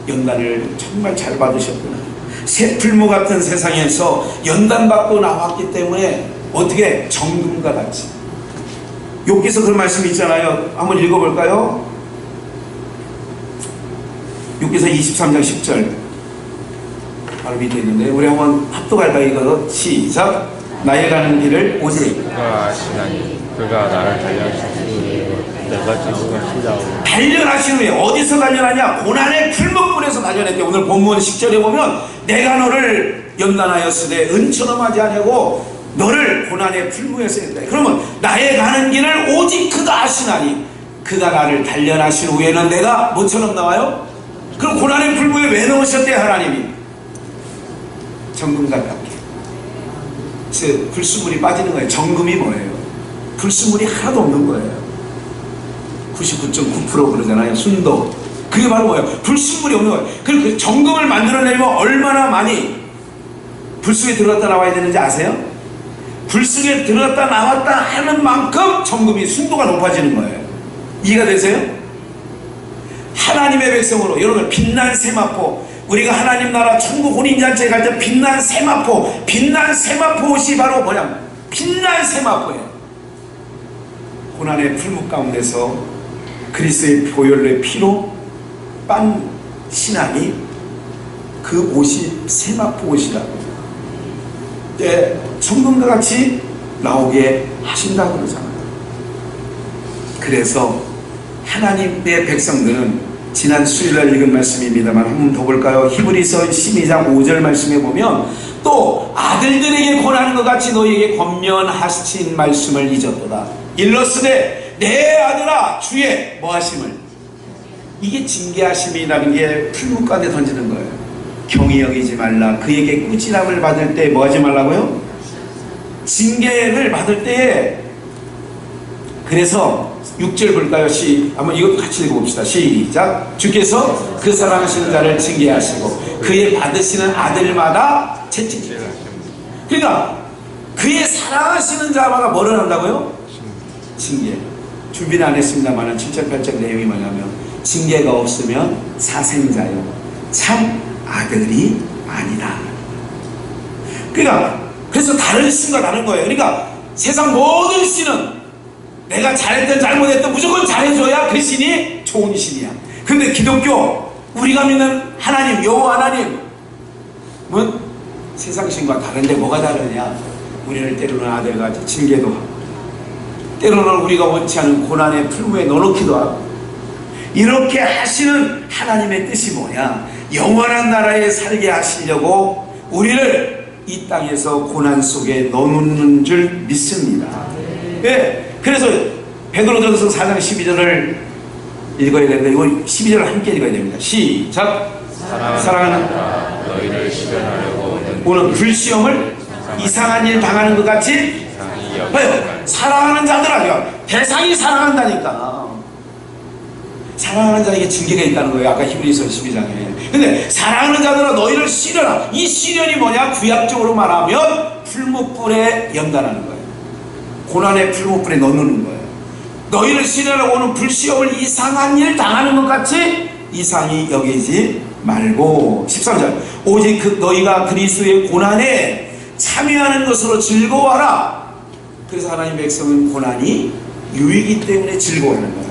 연단을 정말 잘 받으셨구나. 새 풀무 같은 세상에서 연단 받고 나왔기 때문에 어떻게 정금과 같이. 욥기서 그런 말씀이 있잖아요. 한번 읽어볼까요? 욥기서 23장 10절 바로 밑에 있는데 우리 한번 합독할까요? 이거 시작. 나의 가는 길을 오직 그가 아시나니 그가 나를 달려주시니 내가 지구가 시다오. 단련하신 후에 어디서 단련하냐? 고난의 풀목불에서 단련했대. 오늘 본문 10절에 보면 내가 너를 연단하였으되 은처럼하지 아니하고 너를 고난의 풀무에서 했다. 그러면 나의 가는 길을 오직 그가 아시나니 그가 나를 단련하신 후에는 내가 뭐처럼 나와요? 그럼 고난의 풀무에 왜 넣으셨대 하나님이? 정금 가깝게. 불수물이 빠지는 거예요. 정금이 뭐예요? 불수물이 하나도 없는 거예요. 99.9% 그러잖아요. 순도. 그게 바로 뭐예요? 불순물이 없는 거예요. 그 정금을 만들어내려면 얼마나 많이 불속에 들어갔다 나와야 되는지 아세요? 불속에 들어갔다 나왔다 하는 만큼 정금이 순도가 높아지는 거예요. 이해가 되세요? 하나님의 백성으로, 여러분 빛난 세마포, 우리가 하나님 나라 천국 혼인잔치에 갈 때 빛난 세마포, 빛난 세마포 옷이 바로 뭐냐? 빛난 세마포예요. 고난의 풀무 가운데서 그리스도의 보혈의 피로 빤 신앙이 그 옷이 세마포 옷이라고. 성금과 같이 나오게 하신다고 그러잖아요. 그래서 하나님의 백성들은 지난 수요일날 읽은 말씀입니다만 한번 더 볼까요? 히브리서 12장 5절 말씀에 보면 또 아들들에게 권하는 것 같이 너희에게 권면하신 말씀을 잊었도다. 일러스되 내 아들아 주의 뭐하심을. 이게 징계하심이라는 게 풀무 가운데 던지는 거예요. 경히 여기지 말라. 그에게 꾸지람을 받을 때 뭐하지 말라고요? 징계를 받을 때에. 그래서 6절 볼까요? 한번 이것도 같이 읽어봅시다. 시작. 주께서 그 사랑하시는 자를 징계하시고 그의 받으시는 아들마다 채찍질. 그러니까 그의 사랑하시는 자마다 뭐를 한다고요? 징계. 준비는 안 했습니다만 7절 8절 내용이 뭐냐면 징계가 없으면 사생자요 참 아들이 아니다. 그러니까 그래서 다른 신과 다른 거예요. 그러니까 세상 모든 신은 내가 잘했든 잘못했든 무조건 잘해줘야 그 신이 좋은 신이야. 근데 기독교 우리가 믿는 하나님 여호와 하나님은 세상 신과 다른데 뭐가 다르냐? 우리를 때로는 아들같이 징계도 하고 때로는 우리가 원치 않은 고난의 풀무에 넣어놓기도 하고 이렇게 하시는 하나님의 뜻이 뭐냐? 영원한 나라에 살게 하시려고 우리를 이 땅에서 고난 속에 넣어놓는 줄 믿습니다. 네. 그래서 베드로전서 4장 12절을 읽어야 되는데 이거 12절을 함께 읽어야 됩니다. 시작. 사랑하는 너희를 시련하려고 오는 불시험을 이상한 일 당하는 것 같이 봐요. 사랑하는 자들아, 대상이 사랑한다니까. 사랑하는 자에게 징계가 있다는 거예요. 아까 히브리서 12장에. 근데 사랑하는 자들아 너희를 시련하. 이 시련이 뭐냐? 구약적으로 말하면 풀무불에 연단하는 거예요. 고난의 풀무불에 넣는 거예요. 너희를 시련하고 오는 불시험을 이상한 일 당하는 것 같이 이상히 여기지 말고 13절 오직 너희가 그리스도의 고난에 참여하는 것으로 즐거워하라. 그래서 하나님 백성은 고난이 유익이기 때문에 즐거워하는 거예요.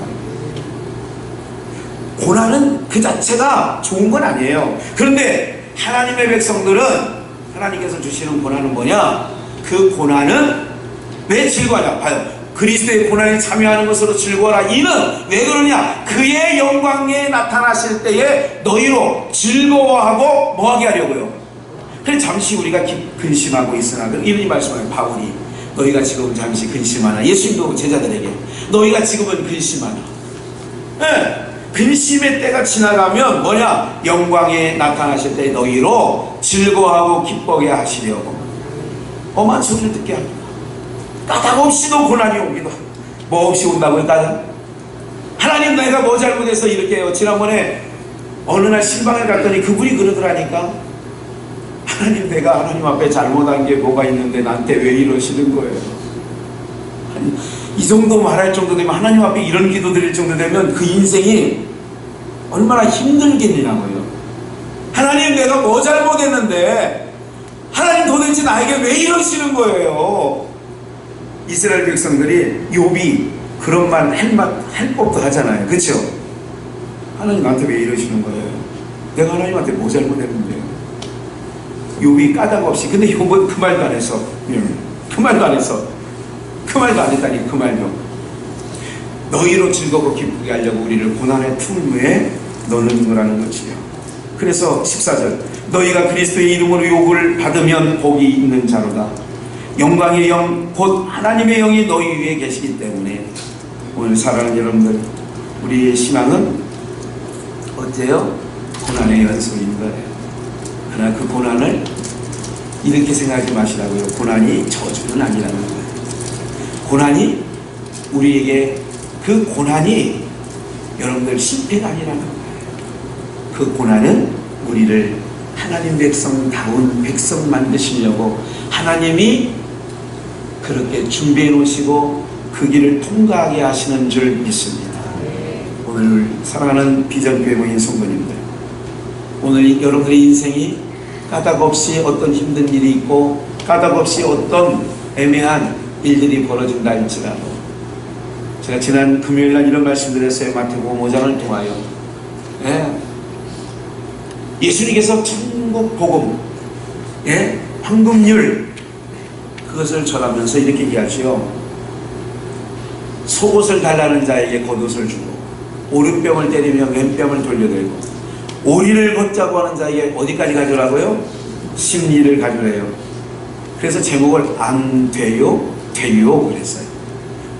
고난은 그 자체가 좋은 건 아니에요. 그런데 하나님의 백성들은 하나님께서 주시는 고난은 뭐냐? 그 고난은 왜 즐거워하냐? 봐요. 그리스도의 고난에 참여하는 것으로 즐거워라. 이는 왜 그러냐? 그의 영광에 나타나실 때에 너희로 즐거워하고 뭐하게 하려고요? 그래 잠시 우리가 근심하고 있으나 이분이 말씀하는 바울이 너희가 지금 잠시 근심하나 예수님도 제자들에게 너희가 지금은 근심하나 네. 근심의 때가 지나가면 뭐냐? 영광에 나타나실 때 너희로 즐거워하고 기뻐하게 하시려고 엄한 소리를 듣게 합니다. 까닭 없이도 고난이 오기도 하고 뭐 없이 온다고요? 까닭? 하나님 내가 뭐 잘못해서 이렇게 해요. 지난번에 어느 날 신방에 갔더니 그분이 그러더라니까 하나님 내가 하나님 앞에 잘못한 게 뭐가 있는데 나한테 왜 이러시는 거예요? 아니, 이 정도 말할 정도 되면 하나님 앞에 이런 기도 드릴 정도 되면 그 인생이 얼마나 힘들겠냐고요. 하나님 내가 뭐 잘못했는데 하나님 도대체 나에게 왜 이러시는 거예요? 이스라엘 백성들이 욥이 그런 말 할 법도 하잖아요. 그렇죠? 하나님 나한테 왜 이러시는 거예요? 내가 하나님한테 뭐 잘못했는데요? 욥이 까닭 없이 근데 욥은 그 말도 안 했어. 그 말도 안 했어. 그 말도 안 했다니 그 말도 너희로 즐겁고 기쁘게 하려고 우리를 고난의 풀무에 넣는 거라는 것이요. 그래서 14절 너희가 그리스도의 이름으로 욕을 받으면 복이 있는 자로다. 영광의 영 곧 하나님의 영이 너희 위에 계시기 때문에 오늘 사랑하는 여러분들 우리의 신앙은 어때요? 고난의 연속인 거예요. 그러나 그 고난을 이렇게 생각하지 마시라고요. 고난이 저주는 아니라는 거예요. 고난이 우리에게 그 고난이 여러분들 실패가 아니라는 거예요. 그 고난은 우리를 하나님 백성다운 백성 만드시려고 하나님이 그렇게 준비해 놓으시고 그 길을 통과하게 하시는 줄 믿습니다. 오늘 사랑하는 비전교회 모인 성도님들 오늘 여러분들의 인생이 까닭 없이 어떤 힘든 일이 있고 까닭 없이 어떤 애매한 일들이 벌어진다 할지라도 제가 지난 금요일날 이런 말씀드렸어요. 마태복음 5장을 통하여 예수님께서 천국 복음 황금률 그것을 전하면서 이렇게 얘기하죠. 속옷을 달라는 자에게 겉옷을 주고 오른뺨을 때리며 왼뺨을 돌려들고 오리를 걷자고 하는 자에게 어디까지 가져라고요? 심리를 가져래요. 그래서 제목을 안 돼요? 돼요? 그랬어요.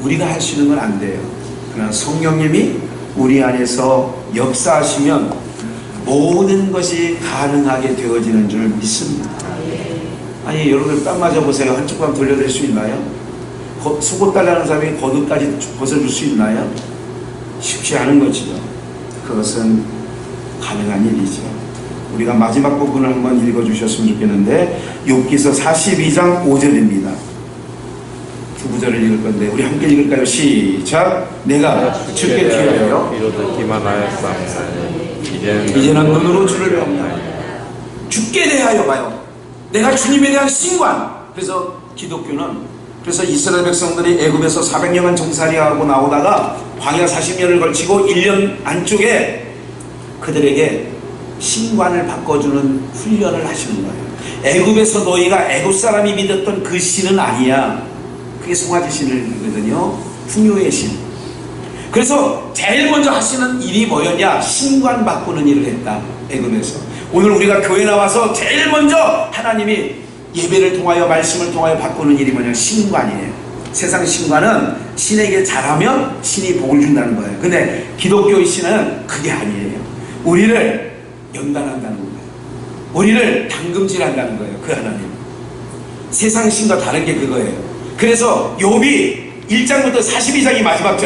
우리가 할 수 있는 건 안 돼요. 그러나 성령님이 우리 안에서 역사하시면 모든 것이 가능하게 되어지는 줄 믿습니다. 아니 여러분들 뺨 맞아보세요. 한쪽 뺨 돌려댈 수 있나요? 속옷 달라는 사람이 겉옷까지 벗어줄 수 있나요? 쉽지 않은 거지요. 그것은 가능한 일이죠. 우리가 마지막 부분을 한번 읽어주셨으면 좋겠는데 욥기서 42장 5절입니다. 두 구절을 읽을 건데 우리 함께 읽을까요? 시작. 내가 주께 피하여 귀로 듣기만 하였사옵나니 이제는 눈으로 주를 배웁니다. 주께 대하여 봐요. 내가 주님에 대한 신관. 그래서 기독교는 그래서 이스라엘 백성들이 애굽에서 400년간 종살이하고 나오다가 광야 40년을 걸치고 1년 안쪽에 그들에게 신관을 바꿔주는 훈련을 하시는 거예요. 애굽에서 너희가 애굽 사람이 믿었던 그 신은 아니야. 그게 송아지 신이거든요. 풍요의 신. 그래서 제일 먼저 하시는 일이 뭐였냐? 신관 바꾸는 일을 했다. 애굽에서. 오늘 우리가 교회 나와서 제일 먼저 하나님이 예배를 통하여 말씀을 통하여 바꾸는 일이 뭐냐? 신관이에요. 세상 신관은 신에게 잘하면 신이 복을 준다는 거예요. 근데 기독교의 신은 그게 아니에요. 우리를 연단한다는 거예요. 우리를 당금질한다는 거예요. 그 하나님. 세상 신과 다른 게 그거예요. 그래서 욥이 1장부터 42장이 마지막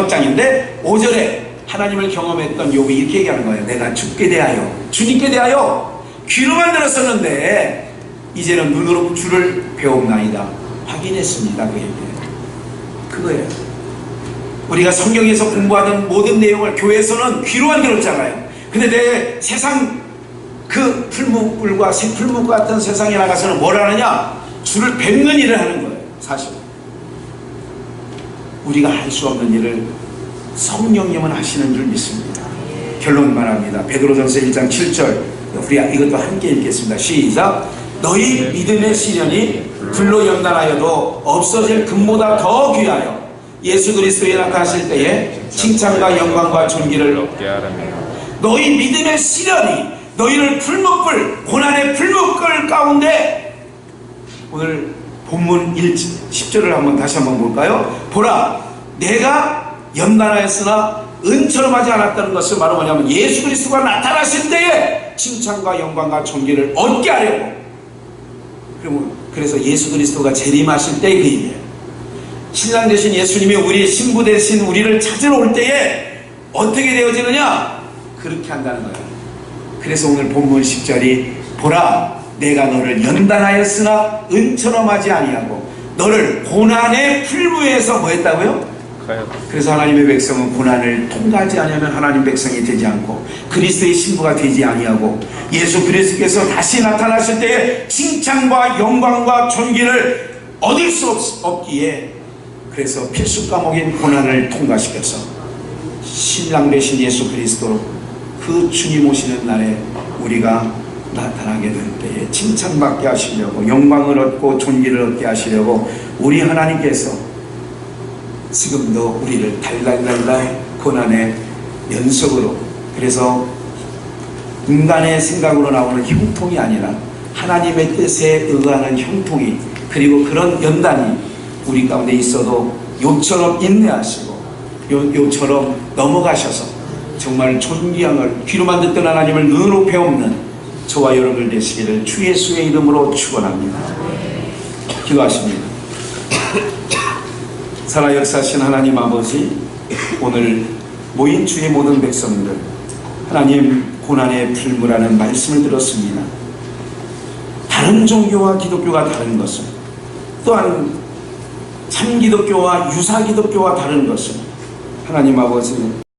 장인데 5절에 하나님을 경험했던 욥이 이렇게 얘기하는 거예요. 내가 주께 대하여 주님께 대하여 귀로만 들었었는데 이제는 눈으로 주를 배웁나이다. 확인했습니다. 그 얘기예요. 그거예요. 우리가 성경에서 공부하는 모든 내용을 교회에서는 귀로만 들었잖아요. 근데 내 세상 그 풀무불과 새풀무 같은 세상에 나가서는 뭘 하느냐? 주를 뵙는 일을 하는 거예요. 사실 우리가 할 수 없는 일을 성령님은 하시는 줄 믿습니다. 결론 말합니다. 베드로전서 1장 7절 우리 이것도 함께 읽겠습니다. 시작. 너희 믿음의 시련이 불로 연단하여도 없어질 금보다 더 귀하여 예수 그리스도에 나타나실 때에 칭찬과 영광과 존귀를 얻게 하라며 너희 믿음의 시련이 너희를 풀목불 고난의 풀목불 가운데 오늘 본문 10절을 다시 한번 볼까요? 보라 내가 연단하였으나 은처럼 하지 않았다는 것은 바로 뭐냐면 예수 그리스도가 나타나실 때에 칭찬과 영광과 존귀를 얻게 하려고. 그래서 예수 그리스도가 재림하실 때 그 일이에요. 신랑 되신 예수님이 우리의 신부 되신 우리를 찾으러 올 때에 어떻게 되어지느냐? 그렇게 한다는 거예요. 그래서 오늘 본문 10절이 보라 내가 너를 연단하였으나 은처럼 하지 아니하고 너를 고난의 풀무에서 뭐 했다고요? 그래서 하나님의 백성은 고난을 통과하지 않으면 하나님 백성이 되지 않고 그리스도의 신부가 되지 아니하고 예수 그리스도께서 다시 나타나실 때에 칭찬과 영광과 존귀를 얻을 수 없기에 그래서 필수 과목인 고난을 통과시켜서 신랑 되신 예수 그리스도 그 주님 오시는 날에 우리가 나타나게 될 때에 칭찬받게 하시려고 영광을 얻고 존귀를 얻게 하시려고 우리 하나님께서 지금도 우리를 달달달달 고난의 연속으로 그래서 인간의 생각으로 나오는 형통이 아니라 하나님의 뜻에 의하는 형통이 그리고 그런 연단이 우리 가운데 있어도 욥처럼 인내하시고 욥처럼 넘어가셔서 정말 존귀함을 귀로만 듣던 하나님을 눈으로 배우는 저와 여러분들 되시기를 주 예수의 이름으로 축원합니다. 기도하십니다. 살아 역사하신 하나님 아버지 오늘 모인 주의 모든 백성들 하나님 고난의 풀무라는 말씀을 들었습니다. 다른 종교와 기독교가 다른 것은 또한 참 기독교와 유사 기독교와 다른 것은 하나님 아버지